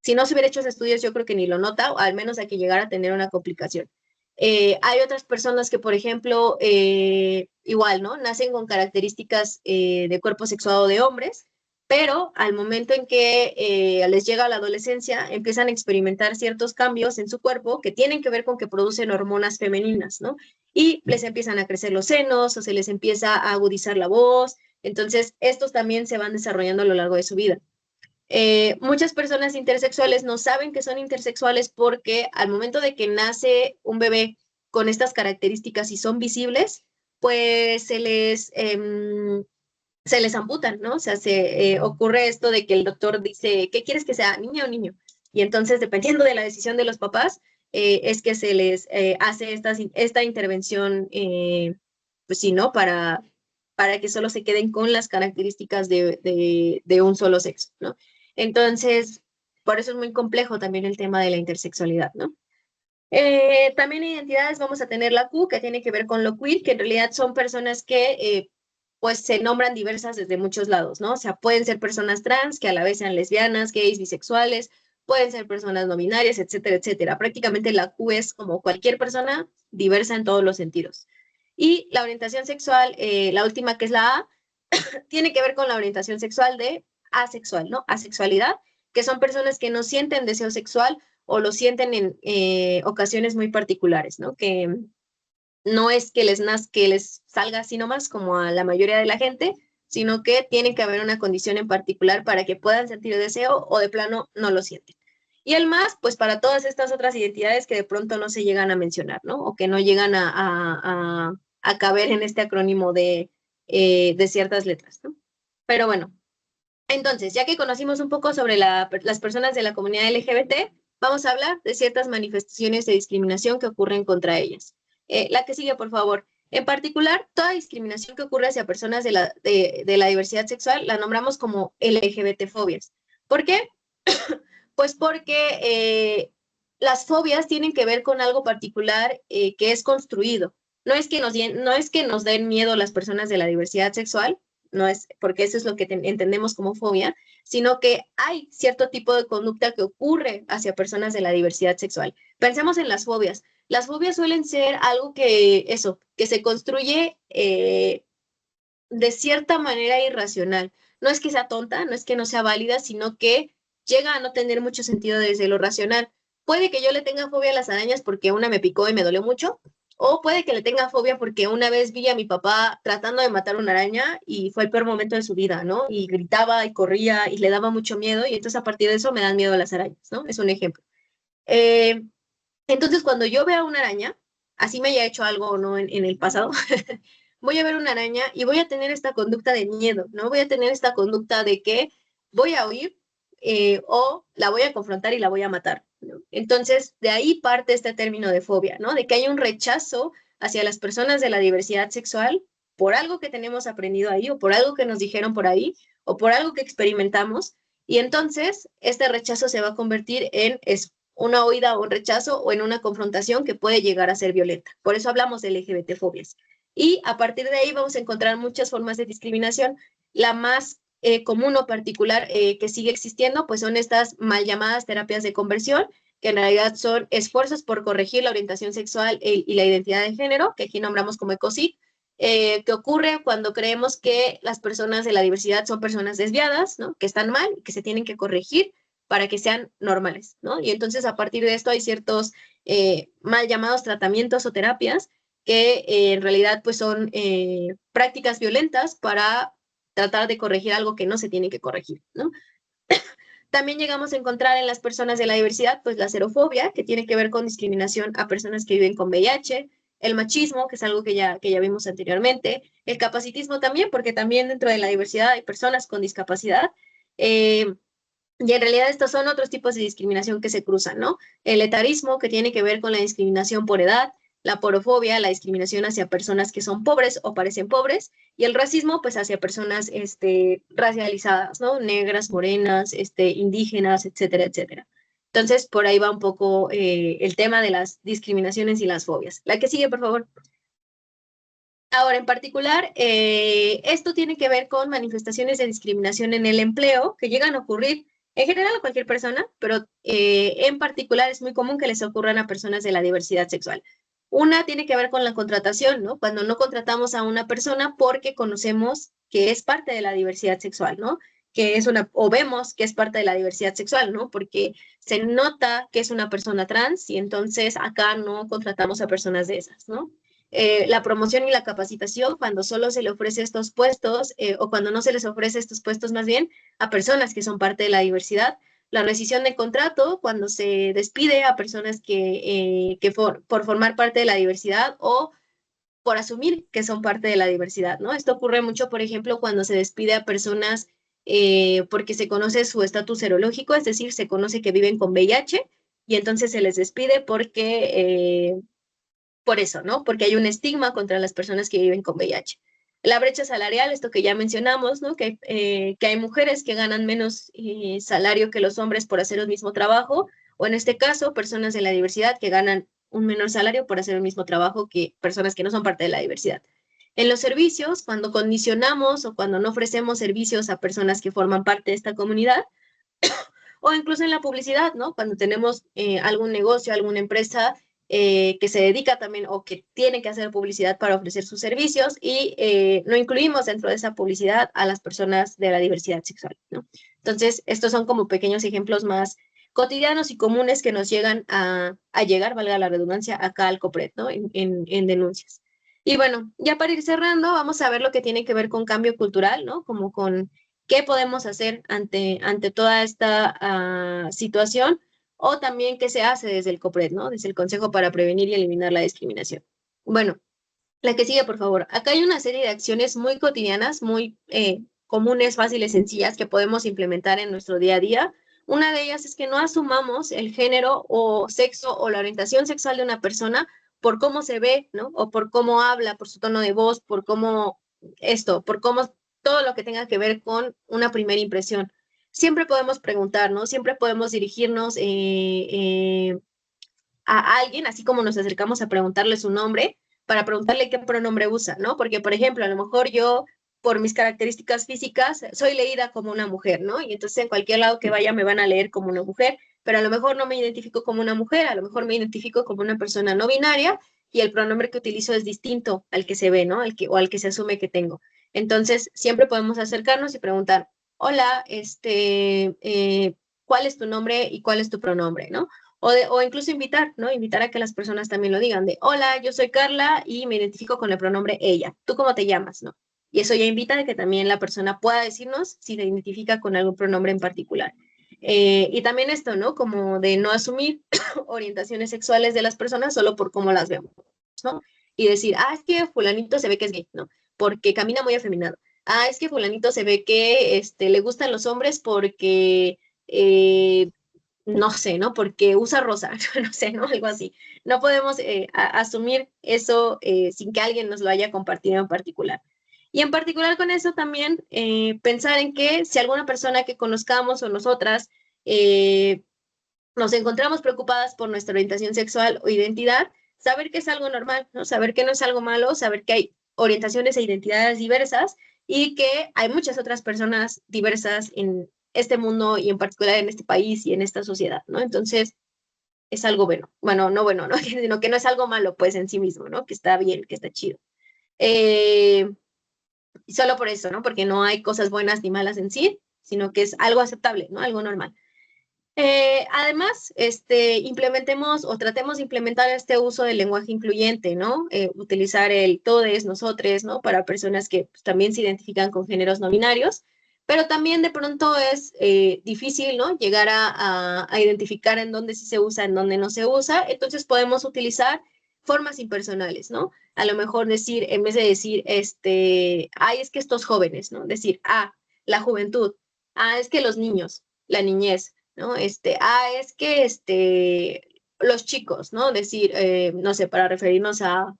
B: si no se hubiera hecho esos estudios, yo creo que ni lo nota, o al menos a que llegara a tener una complicación. Hay otras personas que, por ejemplo, igual, ¿no? Nacen con características de cuerpo sexuado de hombres, pero al momento en que les llega la adolescencia, empiezan a experimentar ciertos cambios en su cuerpo que tienen que ver con que producen hormonas femeninas, ¿no? Y les empiezan a crecer los senos o se les empieza a agudizar la voz. Entonces, estos también se van desarrollando a lo largo de su vida. Muchas personas intersexuales no saben que son intersexuales porque al momento de que nace un bebé con estas características y son visibles, pues se les amputan, ¿no? O sea, se ocurre esto de que el doctor dice, ¿qué quieres que sea, niña o niño? Y entonces, dependiendo de la decisión de los papás, es que se les hace esta intervención, pues sí, ¿no? Para que solo se queden con las características de un solo sexo, ¿no? Entonces, por eso es muy complejo también el tema de la intersexualidad, ¿no? También identidades vamos a tener la Q, que tiene que ver con lo queer, que en realidad son personas que pues se nombran diversas desde muchos lados, ¿no? O sea, pueden ser personas trans, que a la vez sean lesbianas, gays, bisexuales, pueden ser personas no binarias, etcétera, etcétera. Prácticamente la Q es como cualquier persona diversa en todos los sentidos. Y la orientación sexual, la última que es la A, tiene que ver con la orientación sexual de asexual, ¿no? Asexualidad, que son personas que no sienten deseo sexual o lo sienten en ocasiones muy particulares, ¿no? Que no es que que les salga así nomás como a la mayoría de la gente, sino que tiene que haber una condición en particular para que puedan sentir deseo o de plano no lo sienten. Y el más, pues para todas estas otras identidades que de pronto no se llegan a mencionar, ¿no? O que no llegan a caber en este acrónimo de ciertas letras, ¿no? Pero bueno, entonces, ya que conocimos un poco sobre las personas de la comunidad LGBT, vamos a hablar de ciertas manifestaciones de discriminación que ocurren contra ellas. La que sigue, por favor. En particular, toda discriminación que ocurre hacia personas de la diversidad sexual la nombramos como LGBT-fobias. ¿Por qué? Pues porque las fobias tienen que ver con algo particular que es construido. No es que nos den miedo las personas de la diversidad sexual, no es porque eso es lo que entendemos como fobia, sino que hay cierto tipo de conducta que ocurre hacia personas de la diversidad sexual. Pensemos en las fobias. Las fobias suelen ser algo que se construye de cierta manera irracional. No es que sea tonta, no es que no sea válida, sino que llega a no tener mucho sentido desde lo racional. Puede que yo le tenga fobia a las arañas porque una me picó y me dolió mucho, o puede que le tenga fobia porque una vez vi a mi papá tratando de matar una araña y fue el peor momento de su vida, ¿no? Y gritaba y corría y le daba mucho miedo y entonces a partir de eso me dan miedo las arañas, ¿no? Es un ejemplo. Eh, entonces cuando yo veo una araña, así me haya hecho algo o no en el pasado, voy a ver una araña y voy a tener esta conducta de miedo, ¿no? Voy a tener esta conducta de que voy a huir o la voy a confrontar y la voy a matar, ¿no? Entonces, de ahí parte este término de fobia, ¿no? De que hay un rechazo hacia las personas de la diversidad sexual por algo que tenemos aprendido ahí o por algo que nos dijeron por ahí o por algo que experimentamos. Y entonces, este rechazo se va a convertir en una huida o un rechazo o en una confrontación que puede llegar a ser violenta. Por eso hablamos de LGBT-fobias. Y a partir de ahí vamos a encontrar muchas formas de discriminación. La más común o particular que sigue existiendo, pues son estas mal llamadas terapias de conversión, que en realidad son esfuerzos por corregir la orientación sexual y la identidad de género, que aquí nombramos como ECOSIG, que ocurre cuando creemos que las personas de la diversidad son personas desviadas, ¿no? Que están mal y que se tienen que corregir para que sean normales, ¿no? Y entonces a partir de esto hay ciertos mal llamados tratamientos o terapias que en realidad pues son prácticas violentas para tratar de corregir algo que no se tiene que corregir, ¿no? También llegamos a encontrar en las personas de la diversidad, pues la xerofobia, que tiene que ver con discriminación a personas que viven con VIH, el machismo, que es algo que ya vimos anteriormente, el capacitismo también, porque también dentro de la diversidad hay personas con discapacidad, y en realidad estos son otros tipos de discriminación que se cruzan, ¿no? El etarismo, que tiene que ver con la discriminación por edad, la porofobia, la discriminación hacia personas que son pobres o parecen pobres, y el racismo, pues hacia personas racializadas, ¿no? Negras, morenas, indígenas, etcétera, etcétera. Entonces, por ahí va un poco el tema de las discriminaciones y las fobias. La que sigue, por favor. Ahora, en particular, esto tiene que ver con manifestaciones de discriminación en el empleo que llegan a ocurrir en general a cualquier persona, pero en particular es muy común que les ocurran a personas de la diversidad sexual. Una tiene que ver con la contratación, ¿no? Cuando no contratamos a una persona porque conocemos que es parte de la diversidad sexual, ¿no? Que es o vemos que es parte de la diversidad sexual, ¿no? Porque se nota que es una persona trans y entonces acá no contratamos a personas de esas, ¿no? La promoción y la capacitación cuando solo se le ofrece estos puestos o cuando no se les ofrece estos puestos más bien a personas que son parte de la diversidad. La rescisión de contrato cuando se despide a personas que por formar parte de la diversidad o por asumir que son parte de la diversidad, ¿no? Esto ocurre mucho, por ejemplo, cuando se despide a personas porque se conoce su estatus serológico, es decir, se conoce que viven con VIH y entonces se les despide porque por eso, ¿no? Porque hay un estigma contra las personas que viven con VIH. La brecha salarial, esto que ya mencionamos, ¿no? Que hay mujeres que ganan menos salario que los hombres por hacer el mismo trabajo, o en este caso, personas de la diversidad que ganan un menor salario por hacer el mismo trabajo que personas que no son parte de la diversidad. En los servicios, cuando condicionamos o cuando no ofrecemos servicios a personas que forman parte de esta comunidad, o incluso en la publicidad, ¿no? Cuando tenemos algún negocio, alguna empresa que se dedica también o que tiene que hacer publicidad para ofrecer sus servicios y no incluimos dentro de esa publicidad a las personas de la diversidad sexual, ¿no? Entonces, estos son como pequeños ejemplos más cotidianos y comunes que nos llegan a llegar, valga la redundancia, acá al COPRED, ¿no? En denuncias. Y bueno, ya para ir cerrando, vamos a ver lo que tiene que ver con cambio cultural, ¿no? Como con qué podemos hacer ante toda esta situación o también qué se hace desde el COPRED, ¿no? Desde el Consejo para Prevenir y Eliminar la Discriminación. Bueno, la que sigue, por favor. Acá hay una serie de acciones muy cotidianas, muy comunes, fáciles, sencillas que podemos implementar en nuestro día a día. Una de ellas es que no asumamos el género o sexo o la orientación sexual de una persona por cómo se ve, ¿no? O por cómo habla, por su tono de voz, por cómo por cómo todo lo que tenga que ver con una primera impresión. Siempre podemos preguntar, ¿no? Siempre podemos dirigirnos a alguien, así como nos acercamos a preguntarle su nombre, para preguntarle qué pronombre usa, ¿no? Porque, por ejemplo, a lo mejor yo, por mis características físicas, soy leída como una mujer, ¿no? Y entonces en cualquier lado que vaya me van a leer como una mujer, pero a lo mejor no me identifico como una mujer, a lo mejor me identifico como una persona no binaria y el pronombre que utilizo es distinto al que se ve, ¿no? O al que se asume que tengo. Entonces, siempre podemos acercarnos y preguntar, hola, cuál es tu nombre y cuál es tu pronombre, ¿no? O incluso invitar, ¿no? Invitar a que las personas también lo digan, de, hola, yo soy Carla y me identifico con el pronombre ella. ¿Tú cómo te llamas, no? Y eso ya invita a que también la persona pueda decirnos si se identifica con algún pronombre en particular. Y también esto, ¿no? Como de no asumir orientaciones sexuales de las personas solo por cómo las vemos, ¿no? Y decir, es que fulanito se ve que es gay, ¿no? Porque camina muy afeminado. Es que fulanito se ve que le gustan los hombres porque, no sé, ¿no? Porque usa rosa, no sé, ¿no? Algo así. No podemos asumir eso sin que alguien nos lo haya compartido en particular. Y en particular con eso también pensar en que si alguna persona que conozcamos o nosotras nos encontramos preocupadas por nuestra orientación sexual o identidad, saber que es algo normal, ¿no? Saber que no es algo malo, saber que hay orientaciones e identidades diversas y que hay muchas otras personas diversas en este mundo y en particular en este país y en esta sociedad, ¿no? Entonces, es algo bueno, no bueno, ¿no? Sino que no es algo malo, pues, en sí mismo, ¿no? Que está bien, que está chido. Y solo por eso, ¿no? Porque no hay cosas buenas ni malas en sí, sino que es algo aceptable, ¿no? Algo normal. Además, implementemos o tratemos de implementar este uso del lenguaje incluyente, ¿no? Utilizar el todes, nosotres, ¿no? Para personas que pues, también se identifican con géneros no binarios, pero también de pronto es difícil, ¿no? Llegar a identificar en dónde sí se usa, en dónde no se usa, entonces podemos utilizar formas impersonales, ¿no? A lo mejor decir, en vez de decir, es que estos jóvenes, ¿no? Decir, la juventud, es que los niños, la niñez, ¿no? Es que los chicos, ¿no? Decir, no sé, para referirnos a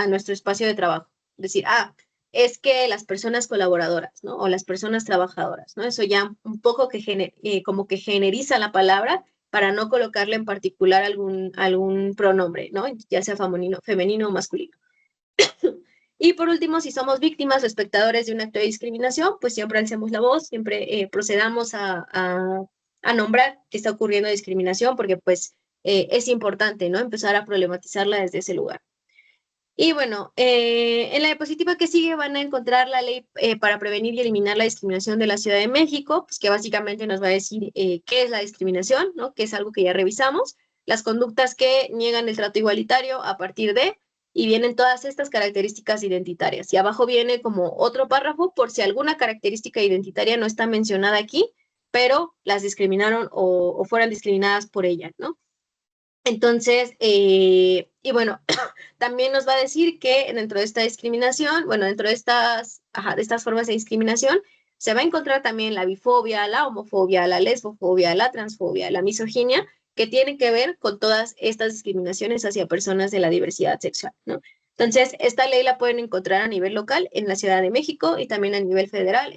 B: nuestro espacio de trabajo. Decir, es que las personas colaboradoras, ¿no? O las personas trabajadoras, ¿no? Eso ya un poco como que generiza la palabra para no colocarle en particular algún pronombre, ¿no? Ya sea femenino o masculino. Y por último, si somos víctimas o espectadores de un acto de discriminación, pues siempre alcemos la voz, siempre procedamos a nombrar que está ocurriendo discriminación, porque pues es importante, ¿no? Empezar a problematizarla desde ese lugar. Y bueno, en la diapositiva que sigue van a encontrar la ley para prevenir y eliminar la discriminación de la Ciudad de México, pues que básicamente nos va a decir qué es la discriminación, ¿no? Que es algo que ya revisamos, las conductas que niegan el trato igualitario a partir de, y vienen todas estas características identitarias. Y abajo viene como otro párrafo por si alguna característica identitaria no está mencionada aquí, pero las discriminaron o fueran discriminadas por ella, ¿no? Entonces, y bueno, también nos va a decir que dentro de esta discriminación, bueno, dentro de estas formas de discriminación, se va a encontrar también la bifobia, la homofobia, la lesbofobia, la transfobia, la misoginia, que tienen que ver con todas estas discriminaciones hacia personas de la diversidad sexual, ¿no? Entonces, esta ley la pueden encontrar a nivel local en la Ciudad de México y también a nivel federal,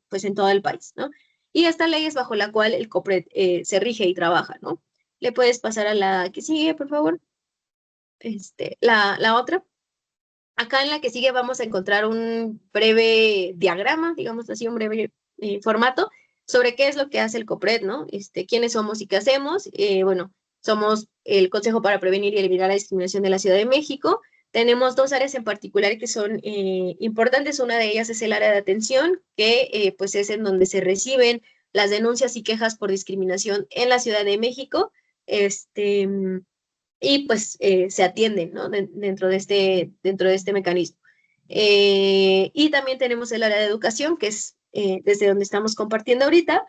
B: pues en todo el país, ¿no? Y esta ley es bajo la cual el COPRED se rige y trabaja, ¿no? ¿Le puedes pasar a la que sigue, por favor? La otra. Acá en la que sigue vamos a encontrar un breve diagrama, digamos así, un breve formato sobre qué es lo que hace el COPRED, ¿no? Quiénes somos y qué hacemos. Bueno, somos el Consejo para Prevenir y Eliminar la Discriminación de la Ciudad de México. Tenemos dos áreas en particular que son importantes. Una de ellas es el área de atención, que pues es en donde se reciben las denuncias y quejas por discriminación en la Ciudad de México. Y pues se atienden, ¿no? Dentro de este mecanismo. Y también tenemos el área de educación, que es desde donde estamos compartiendo ahorita,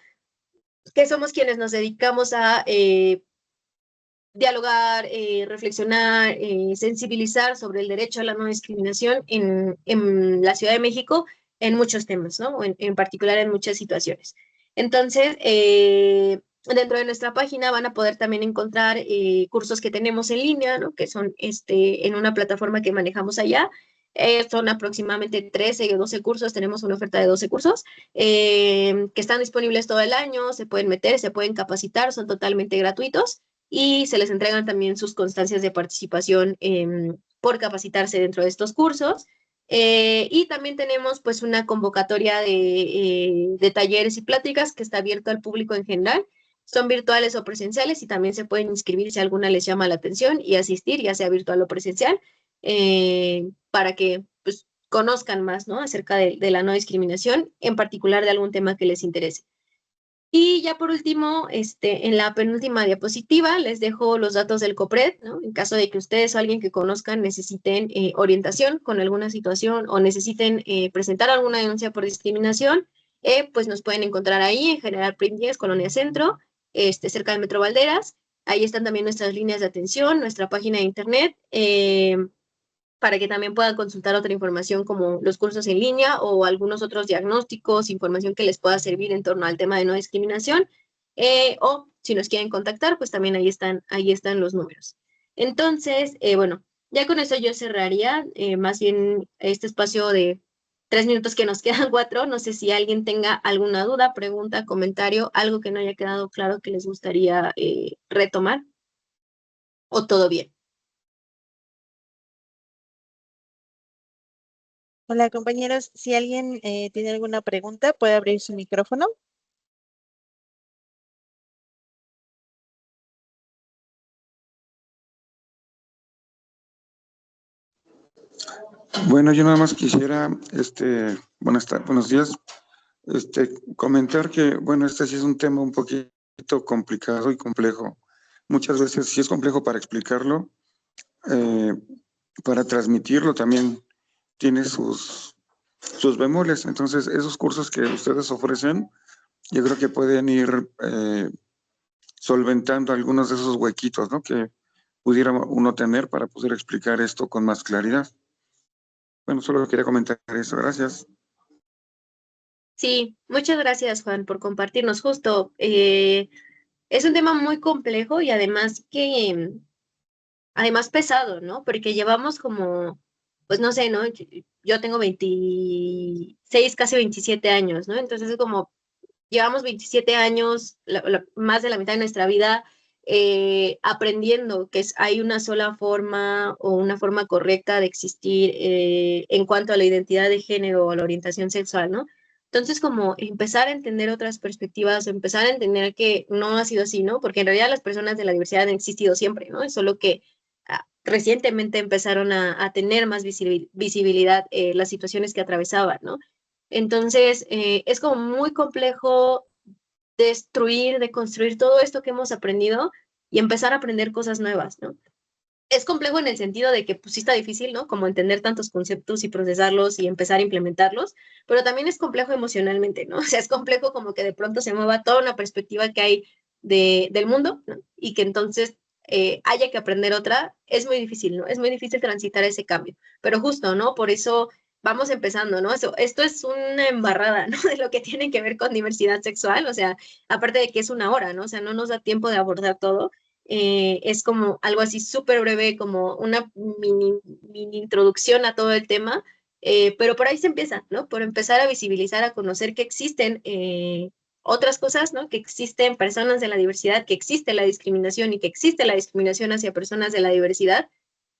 B: que somos quienes nos dedicamos a dialogar, reflexionar, sensibilizar sobre el derecho a la no discriminación en la Ciudad de México en muchos temas, ¿no? En particular en muchas situaciones. Entonces, dentro de nuestra página van a poder también encontrar cursos que tenemos en línea, ¿no? Que son en una plataforma que manejamos allá. Son aproximadamente 13 o 12 cursos, tenemos una oferta de 12 cursos que están disponibles todo el año, se pueden meter, se pueden capacitar, son totalmente gratuitos y se les entregan también sus constancias de participación por capacitarse dentro de estos cursos. Y también tenemos pues una convocatoria de talleres y pláticas que está abierto al público en general. Son virtuales o presenciales y también se pueden inscribir si alguna les llama la atención y asistir, ya sea virtual o presencial, para que pues, conozcan más, ¿no? Acerca de la no discriminación, en particular de algún tema que les interese. Y ya por último, en la penúltima diapositiva les dejo los datos del COPRED, ¿no? En caso de que ustedes o alguien que conozcan necesiten orientación con alguna situación o necesiten presentar alguna denuncia por discriminación, pues nos pueden encontrar ahí en General Prim 10, Colonia Centro, cerca del Metro Valderas. Ahí están también nuestras líneas de atención, nuestra página de internet, para que también puedan consultar otra información como los cursos en línea o algunos otros diagnósticos, información que les pueda servir en torno al tema de no discriminación, o si nos quieren contactar, pues también ahí están los números. Entonces, bueno, ya con eso yo cerraría más bien este espacio de 3 minutos que nos quedan 4. No sé si alguien tenga alguna duda, pregunta, comentario, algo que no haya quedado claro que les gustaría retomar, o todo bien.
A: Hola, compañeros. Si alguien tiene alguna pregunta, puede abrir su micrófono.
C: Bueno, yo nada más quisiera, buenos días, comentar que, bueno, este sí es un tema un poquito complicado y complejo. Muchas veces sí es complejo para explicarlo, eh, para transmitirlo también tiene sus bemoles. Entonces, esos cursos que ustedes ofrecen, yo creo que pueden ir solventando algunos de esos huequitos, ¿no? Que pudiera uno tener para poder explicar esto con más claridad. Bueno, solo quería comentar eso. Gracias.
B: Sí, muchas gracias, Juan, por compartirnos. Justo, es un tema muy complejo y además pesado, ¿no? Porque llevamos como, pues no sé, ¿no? Yo tengo 26, casi 27 años, ¿no? Entonces es como, llevamos 27 años, más de la mitad de nuestra vida, aprendiendo que hay una sola forma o una forma correcta de existir en cuanto a la identidad de género o la orientación sexual, ¿no? Entonces, como empezar a entender otras perspectivas, empezar a entender que no ha sido así, ¿no? Porque en realidad las personas de la diversidad han existido siempre, ¿no? Es solo que recientemente empezaron a tener más visibilidad las situaciones que atravesaban, ¿no? Entonces, es como muy complejo destruir, deconstruir todo esto que hemos aprendido y empezar a aprender cosas nuevas, ¿no? Es complejo en el sentido de que pues sí está difícil, ¿no? Como entender tantos conceptos y procesarlos y empezar a implementarlos, pero también es complejo emocionalmente, ¿no? O sea, es complejo como que de pronto se mueva toda una perspectiva que hay del mundo, ¿no? Y que entonces haya que aprender otra, es muy difícil, ¿no? Es muy difícil transitar ese cambio, pero justo, ¿no? Por eso vamos empezando, ¿no? Esto es una embarrada, ¿no? De lo que tiene que ver con diversidad sexual, o sea, aparte de que es una hora, ¿no? O sea, no nos da tiempo de abordar todo. Es como algo así súper breve, como una mini introducción a todo el tema, pero por ahí se empieza, ¿no? Por empezar a visibilizar, a conocer que existen otras cosas, ¿no? Que existen personas de la diversidad, que existe la discriminación y que existe la discriminación hacia personas de la diversidad,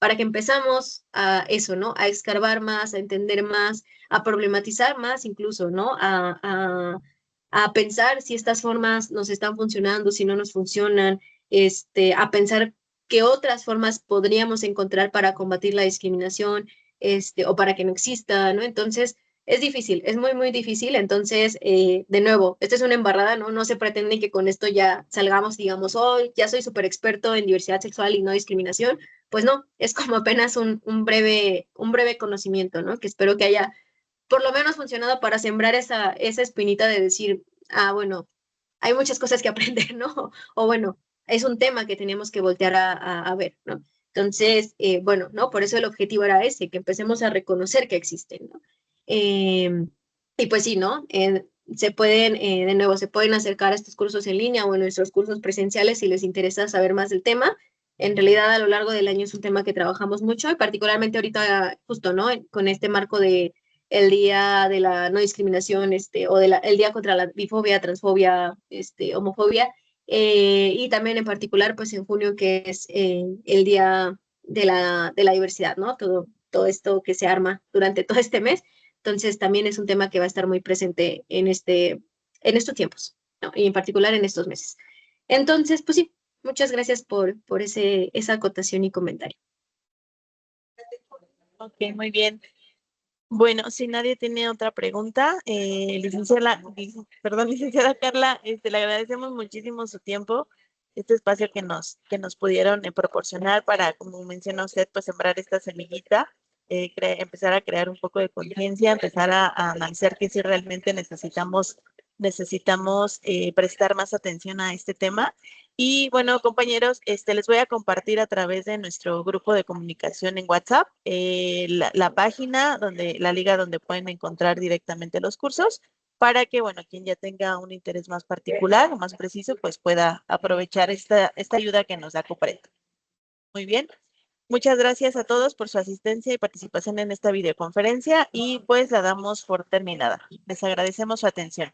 B: para que empezamos a eso, ¿no? A escarbar más, a entender más, a problematizar más incluso, ¿no? A pensar si estas formas nos están funcionando, si no nos funcionan, a pensar qué otras formas podríamos encontrar para combatir la discriminación, o para que no exista, ¿no? Entonces, es difícil, es muy, muy difícil. Entonces, de nuevo, esta es una embarrada, ¿no? No se pretende que con esto ya salgamos, digamos, hoy ya soy súper experto en diversidad sexual y no discriminación. Pues no, es como apenas un breve conocimiento, ¿no? Que espero que haya por lo menos funcionado para sembrar esa espinita de decir, ah, bueno, hay muchas cosas que aprender, ¿no? O bueno, es un tema que tenemos que voltear a ver, ¿no? Entonces, bueno, ¿no? Por eso el objetivo era ese, que empecemos a reconocer que existen, ¿no? Y pues sí, ¿no? Se pueden, de nuevo, se pueden acercar a estos cursos en línea o en nuestros cursos presenciales si les interesa saber más del tema. En realidad, a lo largo del año es un tema que trabajamos mucho y particularmente ahorita, justo, ¿no? Con este marco de el día de la no discriminación, o el día contra la bifobia, transfobia, homofobia, y también en particular, pues en junio, que es el día de la diversidad, ¿no? Todo esto que se arma durante todo este mes. Entonces, también es un tema que va a estar muy presente en estos tiempos, ¿no? Y en particular en estos meses. Entonces, pues sí, muchas gracias por esa acotación y comentario.
A: Ok, muy bien. Bueno, si nadie tiene otra pregunta, licenciada Carla, le agradecemos muchísimo su tiempo, este espacio que nos pudieron proporcionar para, como menciona usted, pues sembrar esta semillita, empezar a crear un poco de conciencia, empezar a analizar que si realmente necesitamos prestar más atención a este tema. Y bueno, compañeros, les voy a compartir a través de nuestro grupo de comunicación en WhatsApp la página la liga donde pueden encontrar directamente los cursos para que, bueno, quien ya tenga un interés más particular o más preciso, pues pueda aprovechar esta ayuda que nos da Copret. Muy bien. Muchas gracias a todos por su asistencia y participación en esta videoconferencia y pues la damos por terminada. Les agradecemos su atención.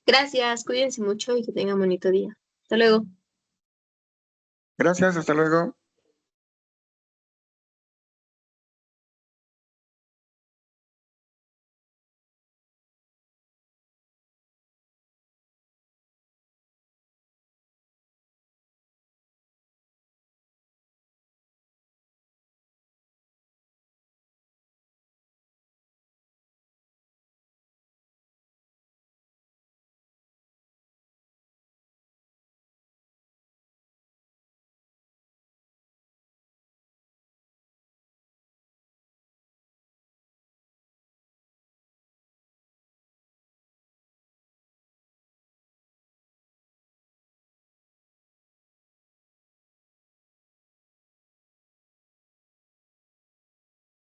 B: Gracias, cuídense mucho y que tengan bonito día. Hasta luego.
C: Gracias, hasta luego.